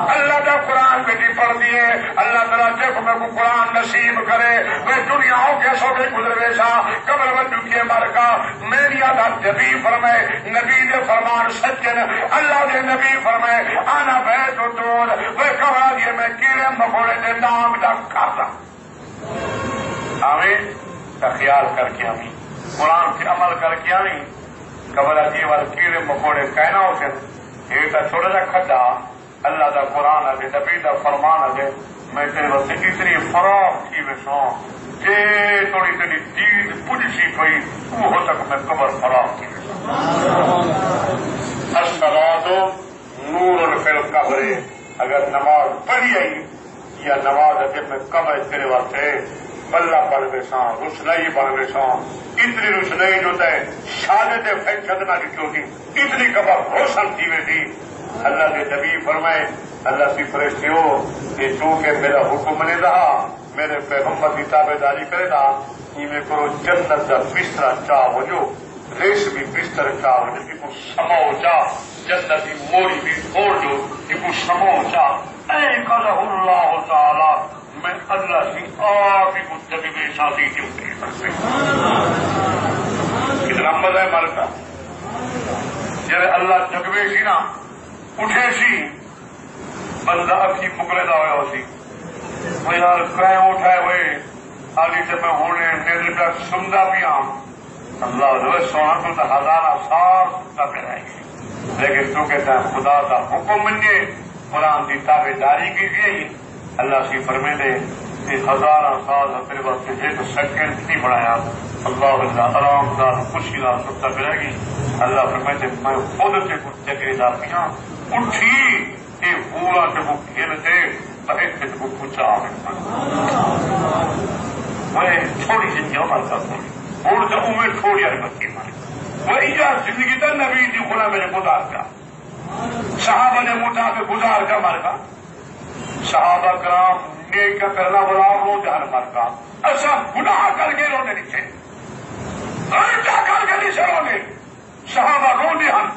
S1: اللہ کا قرآن بیٹی پڑھ دیے اللہ تعالیٰ جب میں کو قرآن نصیب کرے وہ دنیاؤں کے سوٹے گزرے سا قبر و دکھے مر کا میری عادت نبی فرمائے نبی دے فرمان سچن اللہ دے نبی فرمائے آنا بیت و دور وہ کہا دیے میں کیڑے مکوڑے دے نام دا کھاتا آمین کا خیال کر کے آمین قرآن سے عمل کر کے آمین قبر عجیب والے کیڑے مکوڑے کہنا ہوتے یہ تو چھوٹا جا کھڈا اللہ دا قرآن ہے نبی دا فرمان ہے میں تیرے واسطے اتنی فراغ تھی ویسوں جے تھوڑی تیری دید پجسی پئی وہ ہو سک میں قبر فراغ تھی الصلاۃ نور فی القبر اگر نماز پڑھی آئی یا نماز اگر میں قبر تیرے واسطے بلہ پڑھ بیساں روشنائی پڑھ بیساں اتنی روشنائی جو ہے شادت فیشت نہ کی ہوتی اتنی قبر روشن تھی ویسی اللہ کے نبی فرمائے اللہ کی فرشتے ہو کہ چونکہ میرا حکم نہیں رہا میرے پیغمبر کی تابع داری کرے نا یہ میں کرو جنت کا بستر چاہ ہو جو ریشمی بستر چاہ ہو جو کو سمو چاہ جنت کی موڑی بھی چھوڑ دو کو سمو چاہ اے قلہ اللہ تعالی میں اللہ کی آپ ہی کو جگہ شادی کیوں نہیں کر سکتا کتنا مزہ ہے مرتا جب اللہ جگوے سی نا اٹھے سی بندہ اکھی پکڑے دا ہوا سی وہ یار کرائیں اٹھائے ہوئے آلی جب میں ہونے میرے تک سندا بھی ہوں اللہ روز سونا تو ہزارہ سال سنتا پہ رہے گی لیکن تو کہتا ہے خدا کا حکم منجے قرآن کی تابع داری کی گئی اللہ سی فرمے دے کہ ہزارہ سال میرے وقت ایک سیکنڈ نہیں بڑھایا اللہ اللہ آرام دار خوشی دار سنتا پہ رہے گی اللہ فرمے دے میں خود سے کچھ جگہ دا پیاں اٹھی یہ پورا جب گھر دے ایک جب پوچھا میں تھوڑی سی عمر کا تھوڑی اور جب میں تھوڑی حرکت کی ماری وہی زندگی تھا نبی دی خدا میرے گزار کا صحابہ نے موٹا کے گزار کا مر کا صحابہ کرام نیک کا کرنا بڑا رو جہاں مر کا ایسا گناہ کر کے رونے نیچے غلطہ کر کے نیچے رونے صحابہ رونے ہم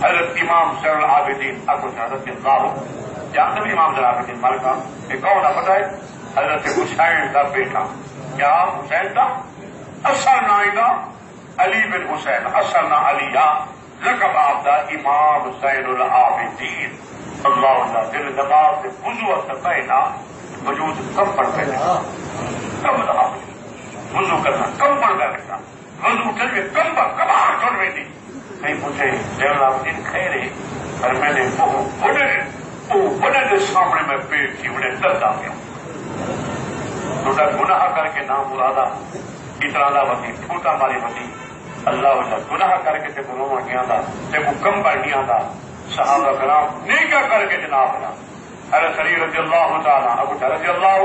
S1: حضرت امام سر العابدین ابو حضرت اللہ ہو جانتے بھی امام سر العابدین مر کا یہ کون ہے پتہ ہے حضرت حسین کا بیٹا کیا حسین کا اصل نائدہ علی بن حسین اصل نہ علیہ لقب آپ دا امام زین العابدین اللہ اللہ دل نماز سے وضو پہنا وجود کم پڑ پہنا کم رہا وضو کرنا کم پڑ کرنا وضو کر کے کم پر کبار چھوڑ بیٹھی نہیں پوچھے زین العابدین خیرے پر میں نے وہ بڑے کے سامنے میں پیٹ کی انہیں درد آ گیا چھوٹا گناہ کر کے نام مرادا اترانا بتی ٹھوٹا ماری بتی اللہ اللہ گناہ کر کے جب روما گیا تھا جب وہ کم بڑھ گیا تھا صحابہ کرام نیکا کر کے جناب نا حضرت علی رضی اللہ تعالیٰ ابو رضی اللہ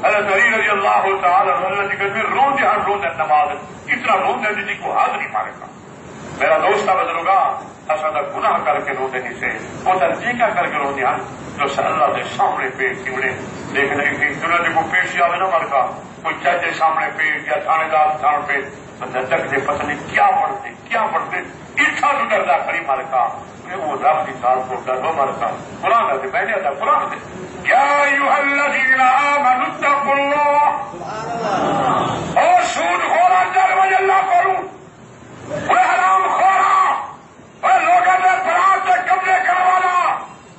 S1: حضرت علی رضی اللہ تعالیٰ اللہ جی میں روندے ہر روندے نماز اتنا روندے جی کو ہاتھ نہیں مارے گا میرا دوست تھا بزرگا اصل گناہ کر کے روندے نہیں سے وہ نیکا کر کے روندے ہن جو اللہ کے سامنے پیش کیوڑے لیکن دنیا جی کو پیش آوے نہ مر کا کوئی جج کے سامنے پیش یا تھانے دار تھان پہ جگ دے پتہ نہیں کیا پڑھتے اتنا تو ڈردا کھڑی مر کا وہ رب کی سال کو ڈرو مر کا قرآن دے میں نے آتا قرآن دے یا ایھا الذین آمنوا اتقوا اللہ اور سود خورا ڈر وج اللہ کروں وہ حرام خورا وہ لوگوں نے برات سے قبضے کروانا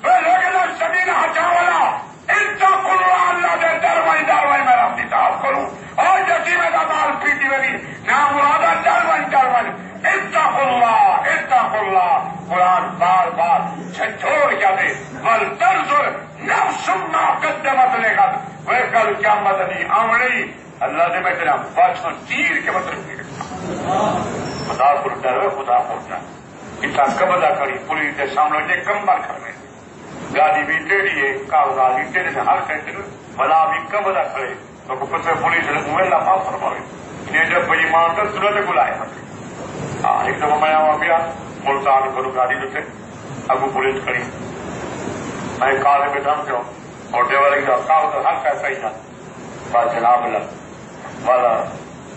S1: وہ لوگوں نے زمین ہٹا والا اتقوا اللہ اللہ دے ڈر وج میں رب کی تعریف کروں اور جسی میں مال پیٹی ہوئی نہ مرادہ ڈر وج اتقوا اللہ قرآن بار بار چھوڑ کیا دے بل تنظر نفس ما قدمت لغد وہ کل قیامت نہیں آمڑی اللہ نے میں تیرا بچوں چیر کے مطلب خدا پر ڈر خدا پر ڈر اتنا قبضہ کری پولیس کے سامنے جے کمبر کر میں گاڑی بھی ٹیڑھی ہے کاغذ ٹیڑھی سے ہر کہتے بلا بھی قبضہ کرے تو پتہ پولیس نے موبائل معاف فرمائے یہ جب بڑی مان کر ترنت بلایا ہاں ایک دفعہ میں آؤں گیا ملتان کرو گاڑی جو تھے اگو پولیس کری میں کار میں بیٹھا ہوں اور ڈیور کا کاغذ ہر پیسہ ہی تھا بس جناب اللہ والا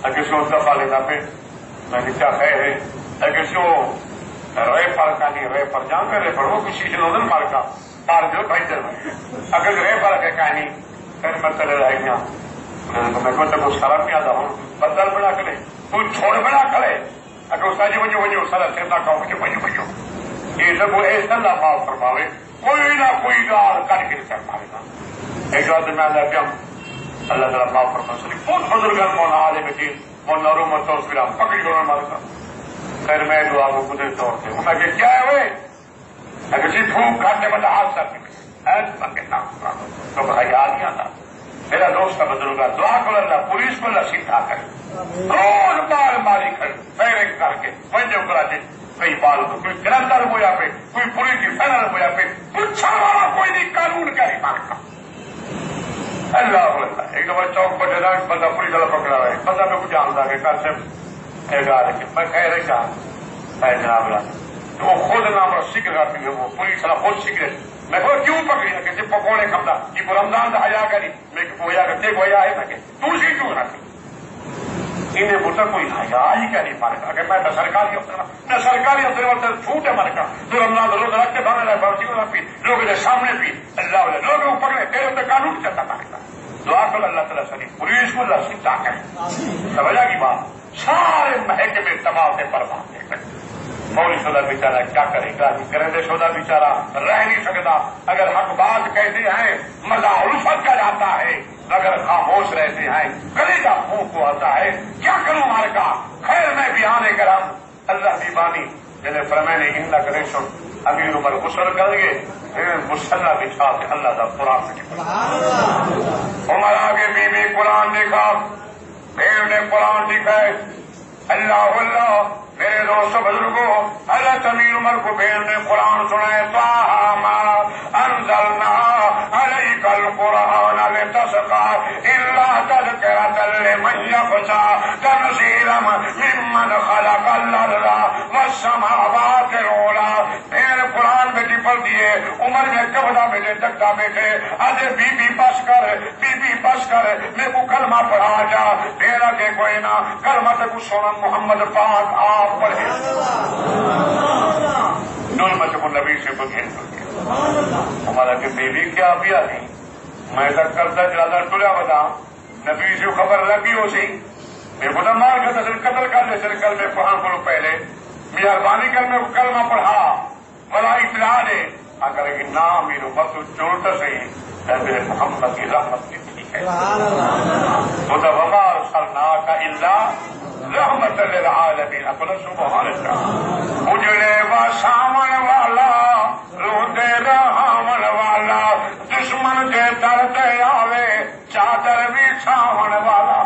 S1: اگر سے اس دفعہ لینا پہ میں نے کیا خیر ہے اگر سے وہ رے پر کا نہیں رے پر جان کر رے پر وہ کسی سے نوزن مار کا پار جو بھائی در اگر رے پر کے کہانی پھر میں چلے رہ گیا میں کو تو کچھ خراب نہیں آتا ہوں بدل بنا کرے کوئی چھوڑ بنا کرے اگر اس کا جی وجہ سارا سیتا کہوں مجھے وجہ یہ سب ایسا اللہ معاف فرماوے کوئی نہ کوئی گار کر کے کر پائے گا ایک بات میں اللہ کیا اللہ تعالیٰ معاف فرما سکے کون بزرگ مونا عالم دین مونا روم تو پھر ہم پکڑی ہونا مارتا پھر میں دعا کو خود طور سے میں کہ کیا ہے وہ اگر جی پھوک کھانے والا حادثہ تو بھائی یاد نہیں آتا میرا دوست کا بزرگ دعا کو اللہ پولیس کو اللہ سیکھا کر روز بال ماری کر فائرنگ کر کے وجہ کرا دے کئی بال کو کوئی گرفتار ہو یا پہ کوئی پولیس کی فائنل ہو یا پہ پوچھا والا کوئی نہیں قانون کا ہی مانگتا اللہ اللہ ایک دفعہ چوک پر ڈرا بندہ پولیس والا پکڑا ہوا ہے بندہ میں کو جانتا کہ کل سے میں خیر ہے جناب تو وہ خود نام اور سگریٹ آتی ہے وہ پولیس والا خود سگریٹ میں کو کیوں پکڑی ہے کہ پکوڑے کھمتا یہ رمضان کا حیا کری میں ہویا کرتے گویا ہے میں کہ دوسری کیوں رکھی انہیں بوتا کوئی حیا ہی کیا نہیں پانے اگر میں سرکاری افسر نہ سرکاری افسر وقت چھوٹ ہے من کا تو رمضان تو روز رکھتے بھانے لائے بڑھتی ہونا پی لوگ سامنے پی اللہ لوگ پکڑے تیرے اتنے قانون چلتا پانے کا دعا کر اللہ تعالیٰ سنی پولیس کو اللہ سیکھتا کرے سمجھا کی بات سارے محکمے تباہ سے برباد ہے مولوی شدہ بیچارہ کیا کرے گا کرندے شدہ بیچارہ رہ نہیں سکتا اگر حق بات کہتے ہیں مزہ الفت کا جاتا ہے اگر خاموش رہتے ہیں کلیجہ پھونک کو آتا ہے کیا کروں مار کا خیر میں بھی آنے کرم اللہ کی بانی جنہیں فرمائنے ہندا کرے سن امیر عمر غسل کر گے مسلح بچھا کے اللہ کا قرآن سے عمر آگے بیوی قرآن دیکھا بھیڑ نے قرآن دکھائے اللہ اللہ میرے دوست بزرگوں حضرت امیر عمر کو بھیڑ نے قرآن سنائے انزلنا علیک القرآن لتشقى الا تذکرۃ لمن یخشى تنزیلا ممن خلق الارض والسماوات العلی بھیڑ قرآن میں ٹپل دیے عمر میں کبڑا بیٹھے تکتا بیٹھے آج بی بی بس کر میں کو کلمہ پڑھا جا بھیڑا کے کوئی نہ کلمہ تک سونا محمد پاک آپ پڑھے نعمت کو نبی سے بگھیر ہمارا کہ بیوی کیا بھی آ گئی میں تک کرتا زیادہ ٹریا بتا نبی سے خبر لگی ہو سی میں بتا مار کرتا سر قتل کر لے سر کل میں پڑھا کرو پہلے مہربانی کر میں کلمہ پڑھا بڑا اطلاع دے اگر کہ نہ میرے وقت چوڑتا صحیح میرے محمد کی رحمت کی ٹھیک ہے خدا وما ارسلناک الا رحمت للعالمین اپنا سبحان اللہ اجڑے و سامن والا روتے رہاون والا دشمن کے درد آوے چادر بھی چھاون والا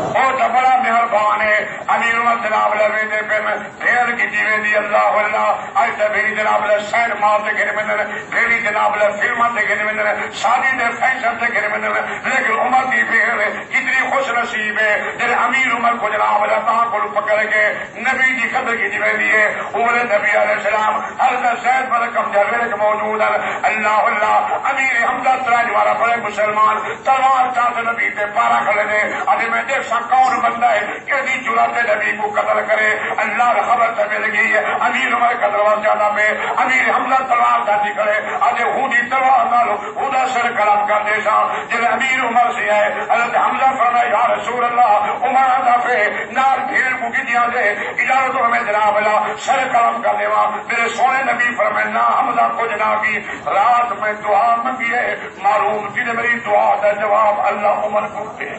S1: وہ تو بڑا مہربان ہے امیر عمر جناب لے دے پہ میں پھر کی دیوے دی اللہ اللہ ایسے بھی جناب لے شہر ماں سے گھر میں پھر جناب لے فلموں سے گھر میں شادی دے فیشن سے گھر میں لیکن عمر کی پھر کتنی خوش نصیب ہے جن امیر عمر کو جناب لے کو پکڑ کے نبی کی قدر کی دیوے دیے عمر نبی علیہ السلام حضرت زید بن کم جلوے کے موجود اللہ اللہ امیر حمزہ تراج والا بڑے مسلمان تلوار چاند نبی پہ پارا کھڑے دے ابھی میں دیکھ سا کون بندہ ہے کہ دی جراتے نبی کو قتل کرے اللہ خبر سے مل گئی ہے امیر عمر کا دروازہ زیادہ پہ امیر حمزہ تلوار چاندی کھڑے آج ہودی تلوار نالو ہودا سر کلام کر دے سا جب امیر عمر سے ہے حضرت حمزہ فرمائے یا رسول اللہ عمر آدھا پہ نار بھیڑ کو کی دیا دے اجازت تو ہمیں جناب اللہ سر کلام کر دے میرے سونے نبی فرمائے نا حمزہ کو جناب کی رات میں دعا منگی ہے معلوم جنہیں میری دعا کا جواب اللہ عمر کو دے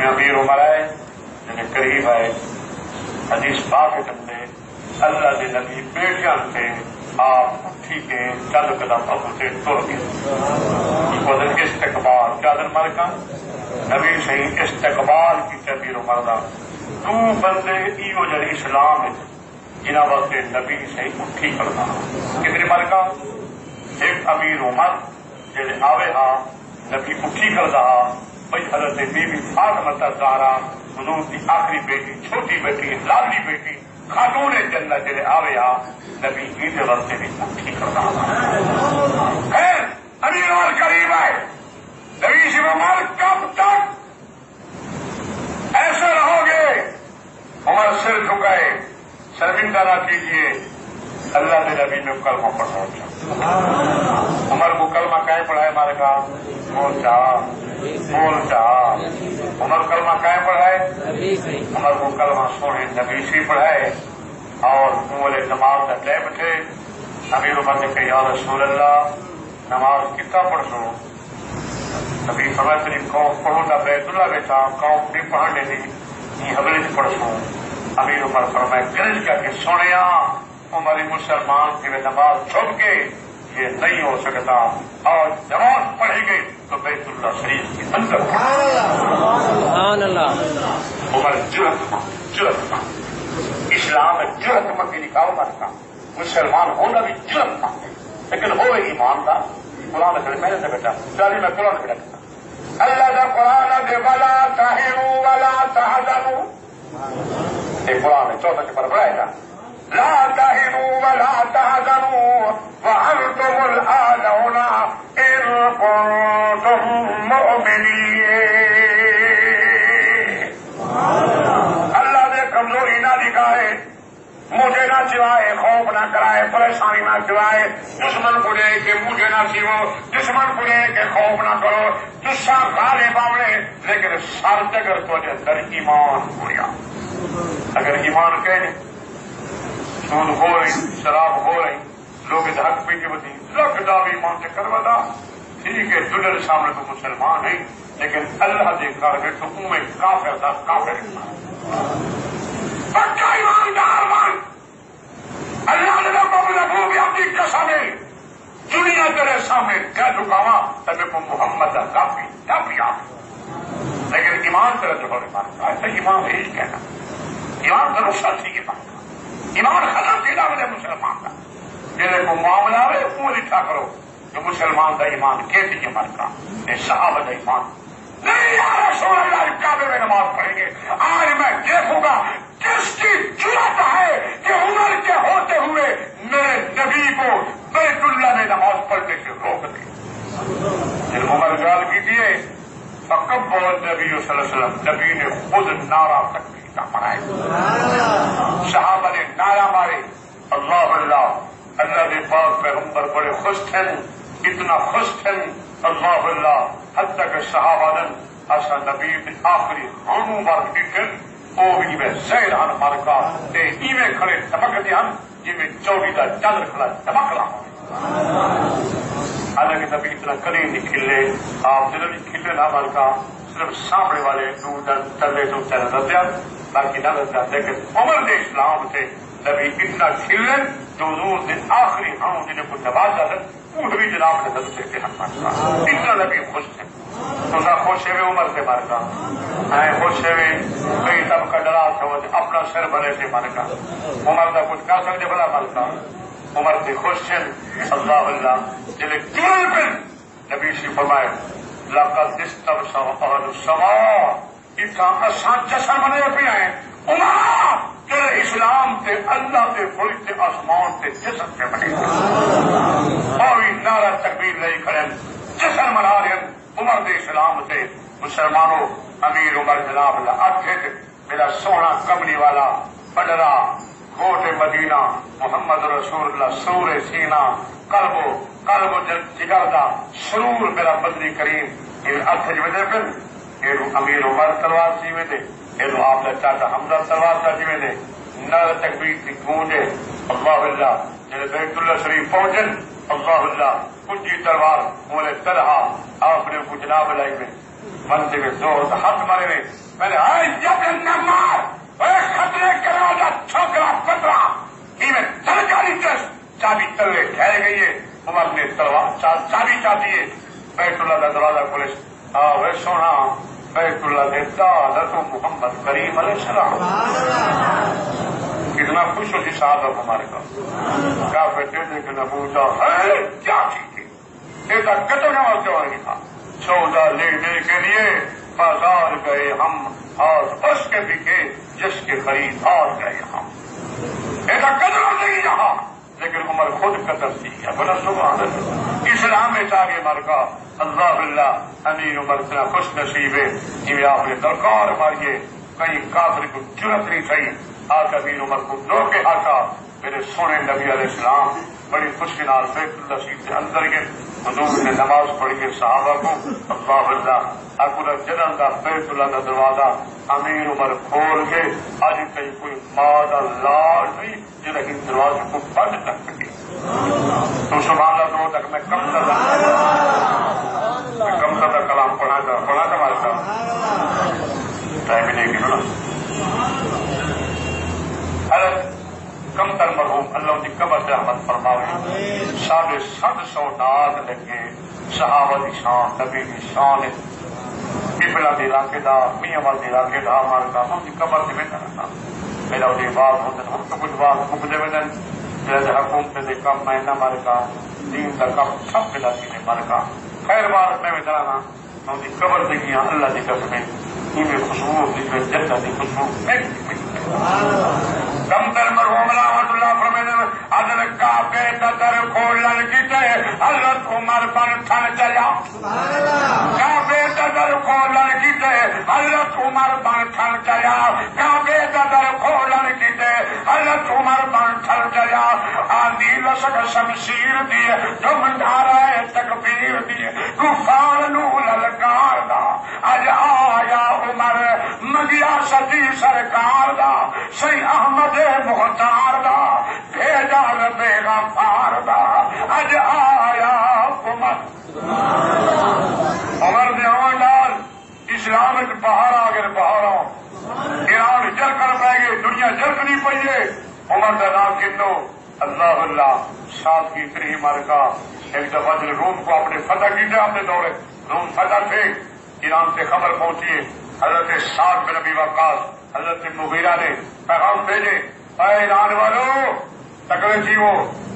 S1: امیر عمر ہے جنہیں قریب آئے حدیث پاک چلتے اللہ کے نبی بیٹیاں سے آپ ٹھیک ہے چل قدم ابو سے تر گئے استقبال چادر مر کا نبی صحیح استقبال کی امیر عمر کا تو بندے ایو جڑے اسلام جنہ واسطے نبی صحیح اٹھی کرنا کتنی مر کا ایک امیر عمر جڑے آوے ہاں نبی اٹھی کر رہا بھائی حضرت بی بی فاطمہ زہرا حضور کی آخری بیٹی چھوٹی بیٹی لاڈلی بیٹی خاتون جنت جڑے آوے ہاں نبی عید واسطے بھی اٹھی کر رہا خیر امیر عمر قریب آئے نبی سے عمر کب تک ایسے رہو گے عمر سر جھکائے شرمندہ نہ کیجیے اللہ نے نبی میں کلمہ پڑھا عمر کو کلمہ کہیں پڑھائے ہمارے کا بول چاہ عمر کلمہ کہیں پڑھائے عمر کو کلمہ سونے نبی سے پڑھائے اور بولے نماز کا ٹائم تھے امیر عمر نے کہ یا رسول اللہ نماز کتنا پڑھ سو نبی سمجھ تری قوم پڑھوں گا بیت اللہ بیٹھا قوم نہیں پڑھنے دی یہ حوالے سے پڑھ سو امیر عمر فرمائے گرج کر کے سونے عمر مسلمان کی نماز چھوڑ کے یہ نہیں ہو سکتا اور نماز پڑھی گئی تو بیت اللہ شریف کے اندر عمر جرت اسلام میں جرت مکی نکاؤ مرتا مسلمان ہونا بھی جرت مانگے لیکن ہو ایمان کا قرآن کرے میں نے بیٹا چالی میں قرآن بھی رکھتا اللہ کا قرآن دے ولا تہنوا ولا تحزنوا یہ قرآن ہے 14 پر پڑھائے گا لا تهنوا ولا تحزنوا وأنتم الأعلون إن كنتم مؤمنين اللہ نے کمزوری نہ دکھائے مجھے نہ سوائے خوف نہ کرائے پریشانی نہ سوائے دشمن کو لے کے مجھے نہ سیو دشمن کو لے کے خوف نہ کرو دشا کھالے باوڑے لیکن سر اگر تو اندر ایمان ہو گیا اگر ایمان کہے سود ہو رہی شراب ہو رہی لوگ حق پی کے بدی لکھ دا بھی مان سے کر بدا ٹھیک ہے دنیا سامنے تو مسلمان ہے لیکن اللہ دے کر کے تو میں کافر تھا کافر پکا ایماندار مان اللہ نے نبو بھی اپنی قسم دنیا تیرے سامنے کیا جھکاوا تمہیں کو محمد کافی کافی آپ لیکن ایمان تیرا جو ایمان ایسا ایمان یہی کہنا ایمان کرو ساتھی کی بات ایمان ختم کیا مجھے مسلمان کا میرے کو معاملہ ہے وہ لکھا کرو جو مسلمان کا ایمان کیسی کے من کا یہ صحابہ کا ایمان نہیں یا رسول اللہ کعبے میں نماز پڑھیں گے آج میں دیکھوں گا کس کی جرأت ہے کہ عمر کے ہوتے ہوئے میرے نبی کو بیت اللہ میں نماز پڑھنے سے روک دے پھر عمر گال کیجیے فکبر نبی صلی اللہ علیہ وسلم نبی نے خود نعرہ تک پڑھائے صحابہ نے نعرہ مارے اللہ اللہ اللہ کے پاک پیغمبر بڑے خوش تھے اتنا خوش تھے اللہ اللہ حتیٰ کہ صحابہ نے ایسا نبی آخری ہانو مار دیکھن وہ بھی میں زہر ہن مار کا تے ایویں کھڑے چمک دیا جی میں چوڑی کا چادر کھڑا چمک رہا حالانکہ نبی اتنا کلی نہیں کھلے آپ دل نہیں کھلے نہ مار کا صرف سامنے والے تلے تو چہرہ دیا باقی نہ رہتا لیکن عمر نے اسلام سے نبی اتنا کھلے جو حضور نے آخری ہاں جنہیں کو نوازا ہے وہ بھی جناب نے نظر سے اتنا نبی خوش تھے تو نہ خوش ہوئے عمر سے مارکا خوش ہوئے کئی سب کا ڈرا تھا اپنا سر بنے سے مارکا عمر کا کچھ کہہ سکتے بڑا مارکا عمر سے خوش تھے اللہ اللہ جنہیں کیوں پھر نبی سے فرمائے لقد استبشر اہل السماء اتنا جشن منے پہ ہیں عمر تیرے اسلام تے اللہ تے بڑی تے آسمان تے جسم تے بنے اور نعرہ تکبیر نہیں کھڑے جشن منا رہے عمر دے اسلام تے مسلمانوں امیر عمر جناب اللہ آٹھے میرا سونا کملی والا بڈرا کوٹ مدینہ محمد رسول اللہ سور سینہ قلب جگردہ سرور میرا بدری کریم یہ اتھ جے پھر یہ امیر عمر تلوار جیوے دے یہ آپ کا چاچا حمزہ تلوار کا جیوے دے نعرہ تکبیر کی گونجے اللہ اللہ جب بیت اللہ شریف پہنچن اللہ اللہ کچی تلوار بولے طرح آپ نے کو جناب لائی میں منزل میں زور سے ہاتھ مارے میں میں نے آئے یقین نہ مار خطرے کرا جا چھوکرا پترا میں سرکاری ٹرسٹ چابی تلے ٹھہرے گئی ہے عمر نے تلوار چابی چاہتی ہے بیت اللہ کا دروازہ کھولے آوے سونا بیت اللہ دیتا حضرت محمد کریم علیہ السلام کتنا خوش ہوتی صاحب ہمارے کا کیا بیٹے لیکن ابو ہے کیا چیز تھی ایسا کتنا جوانی تھا سودا لینے کے لیے بازار گئے ہم اور اس کے بکے جس کے خریدار گئے ہم ایسا قدر نہیں یہاں لیکن عمر خود قدر سی ہے بنا سبحان اللہ اسلام میں چاہیے مر کا اللہ اللہ امیر عمر اتنا خوش نصیب ہے کہ آپ نے درکار ماریے کہیں کافر کو جرت نہیں تھی آج امیر عمر کو دو کے ہاتھا میرے سونے نبی علیہ السلام بڑی خوشی نال بیت اللہ شریف کے اندر گئے. حضور نے نماز پڑھ کے صحابہ کو اللہ اللہ اکبر جنم کا بیت اللہ کا دروازہ امیر عمر کھول کے اج کہیں کوئی ماں کا لاڈ نہیں جنہیں ان دروازے کو بند کر سکے. تو سبحان اللہ دو تک میں کم کا کلام پڑھا تھا ہمارے ساتھ ٹائم نہیں گرنا. کم تر مرحوم اللہ کی قبر سے رحمت فرماوے. 750 ناد لگے صحابہ کی شان نبی کی شان پپلا کے علاقے کا میاں والے علاقے کا ہمارے کا ان کی قبر سے میں کرنا میرا وہ بات ہوتے ہیں ہم تو کچھ بات مکتے میں جیسے حکومت کے کم میں نہ مارے کا دین کا کم سب علاقے میں مارے کا خیر بات میں کرانا ان کی قبر سے کیا اللہ کی قسمیں میں خوشبو جنت کی خوشبو کم تر مرحوم رحمت اللہ فرمانے حضرت کعبے کا در کھولن کیتے حضرت عمر بن تھن چلا. کعبے کا در کھولن کیتے حضرت عمر بن تھن چلا. کعبے کا در کھولن کیتے حضرت عمر بن تھن چلا. آندھی لشک شمشیر دیے جو منڈارا ہے تکبیر دیے کفار نو للکار دا اج آیا عمر مگیا سچی سرکار دا سی احمد مختار دا بھیجا ربے غفار دا اج آیا عمر. عمر نے آن ڈال اسلام ایک پہاڑ آ گئے پہاڑوں ایران جل کر پائے گئے دنیا جلک نہیں پائیے. عمر کا نام کنو اللہ اللہ ساتھ کی تری مارکا ایک دفعہ جب روم کو اپنے فتح کیجیے اپنے دورے روم فتح تھے ایران سے خبر پہنچی حضرت سعد بن ابی وقاص حضرت مغیرہ نے پیغام بھیجے اے ایران والو تکڑے جیو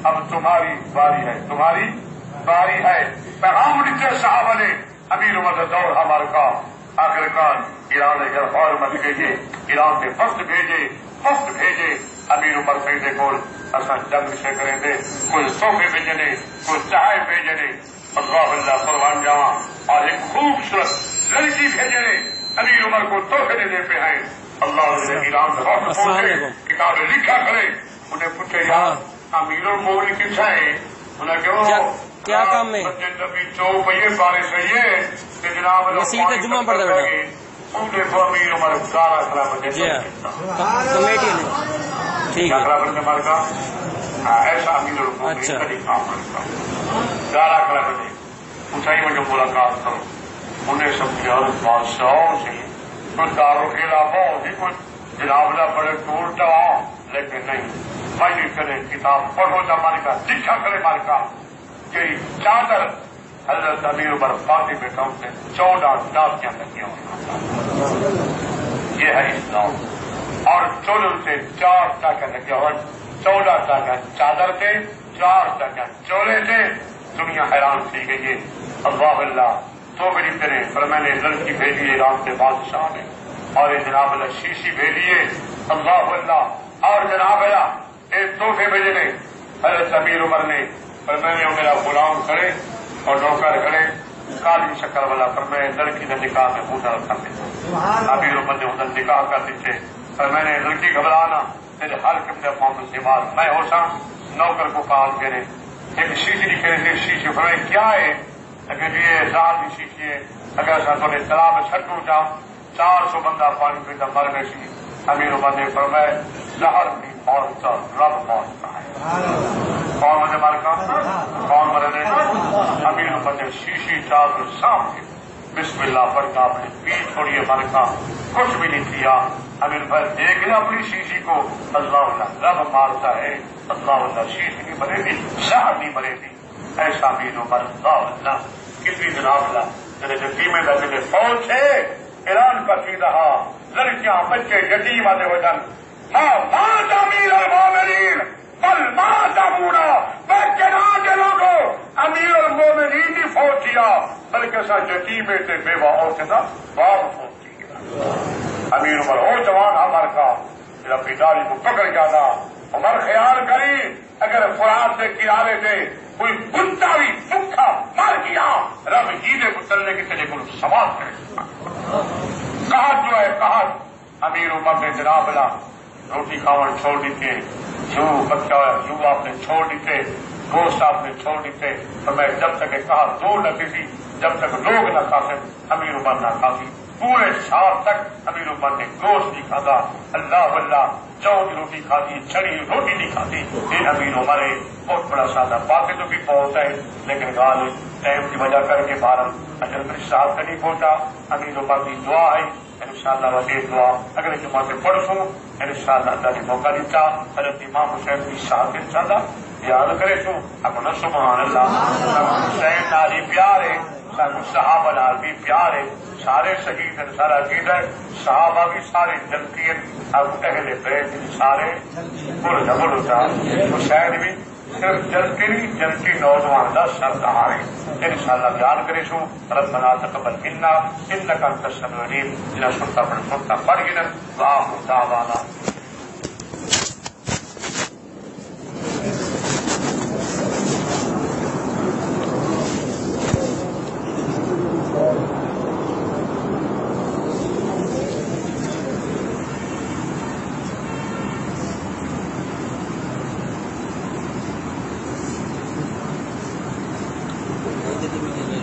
S1: اب تمہاری باری ہے تمہاری باری ہے. پیغام لکھے صحابہ نے امیر عمر کا دور ہمارے کا آخرکار ایران نے جب اور مت بھیجے ایران سے وقت بھیجے امیر عمر کہتے کول اصا جنگ سے کریں گے کوئی صوفے بھیجنے کوئی چائے بھیجنے اللہ اللہ قربان جاواں اور ایک خوبصورت لڑکی بھیجنے امیر عمر کو تحفے دینے پہ ہیں. اللہ نے ایران سے وقت پہنچے کتابیں لکھا کرے انہیں پوچھے یار امیر المومنین کس ہے انہیں
S2: کیا کام میں
S1: نبی 2 پہیے بارش ہوئی ہے کہ جناب
S2: جمعہ پڑھتا بیٹا
S1: امیر عمر گارا خراب
S2: کمیٹی نے ٹھیک ہے
S1: مر کا ایسا امیر
S2: اچھا
S1: گارا خراب اونچائی میں جو ملاقات کرو انہیں سمجھا بادشاہوں سے کوئی داروں کے علاقہ ہوگی کوئی جنابلہ بڑے دور جاؤ لیکن نہیں بھائی کرے کتاب پڑھو جا مالکا لکھا کرے مالکا کہ چادر حضرت امیر عمر فاطمی بیٹا ان سے 14 ڈاکیاں لگی یہ ہے اسلام. اور چولوں سے 4 ٹاکیاں لگے اور 14 ٹاکیاں چادر تھے 4 ٹاکیاں چولے تھے. دنیا حیران تھی گئی ہے. اللہ اللہ تو میری کرے پر میں نے لڑکی بھیجی ایران کے بادشاہ نے اور جناب اللہ شیشی بھیجیے اللہ اللہ اور جناب اللہ ایک تحفے بھیجے نے حضرت امیر عمر نے پر میں نے میرا غلام کھڑے اور نوکر کھڑے کالی شکر والا پر میں لڑکی نے نکاح میں پوچھا کر دیتے امیر عمر نے ادھر نکاح کر دیتے پر میں نے لڑکی گھبرانا میرے ہر قسم کے معاملے سے بات میں ہو سا نوکر کو کال کرے ایک شیشی نکلے تھے شیشی پر کیا ہے اگر یہ ذات کی شیشی ہے اگر تھوڑے تالاب چھٹو جاؤ 400 بندہ پانی پیتا مر گئے سی. امیر عمر نے فرمایا زہر بھی موت کا رب موت کا ہے. کون مجھے مر کا کون مرنے امیر عمر نے شیشی چادر سامنے بسم اللہ پڑھ کا اپنے پیٹ چھوڑیے مر کا کچھ بھی نہیں کیا. امیر بھائی دیکھ لیا اپنی شیشی کو اللہ اللہ رب مارتا ہے اللہ اللہ شیشی نہیں مرے گی زہر نہیں مرے گی. ایسا امیر عمر اللہ اللہ کتنی جناب اللہ میرے یتیمیں میرے فوج ہے ایران کا سی رہا لڑکیاں بچے یتیم آتے ہوئے جن ماں امیر المومنین بل ماں موڑا بچے نہ لوگوں امیر المومنین نے فوج کیا بلکہ سا یتیمیں تھے بیوہ اور کے ساتھ باپ فوج کیا. امیر عمر ہو جوان ہمار کا میرا بیداری کو پکڑ جانا. عمر خیال کری اگر فرات سے کنارے سے کوئی کتا بھی بھوکا مر گیا رب جینے اترنے کے چلے کو سوال کرے کہا جو ہے کہا امیر عمر نے جناب لا روٹی کھاون چھوڑ دی کے یوں آپ نے چھوڑ دیتے، گوشت آپ نے چھوڑ دیتے، تو میں جب تک کہا دور نہ کسی، جب تک لوگ نہ کھاتے امیر عمر نہ کھاتی، پورے شام تک امیر عمر نے گوشت نہیں کھاتا، اللہ اللہ چاؤ کی روٹی کھاتی، چھڑی روٹی نہیں کھاتی، یہ امیر عمر ہے، بہت بڑا سادہ، باقی تو بھی پہنچتا ہے لیکن گال ٹائم کی وجہ کر کے بارہ اجل میر صاحب کا نہیں پہنچا۔ امیر عمر کی دعا ہے انشاءاللہ وسیع دعا اگلے جمعہ سے پڑھوں انشاءاللہ، اللہ نے موقع دیتا، حضرت امام حسین کی شہادت انشاءاللہ یاد کرے سو اپنا سبحان اللہ، حسین نال ہی پیار ہے، صحابہ نال بھی پیار ہے، سارے شہید ہیں، سارا عقید ہے، صحابہ بھی سارے جنتی ہیں، اب اہل بیت بھی سارے بول جبل ہوتا، حسین بھی صرف جنتی نوجوان کا سردار ہے، انشاءاللہ بیان کرے سو ربنا تقبل منا انک انت السمیع العلیم، جنہیں سنتا پڑھ گنا واہ دعوانا
S2: Jadi begini.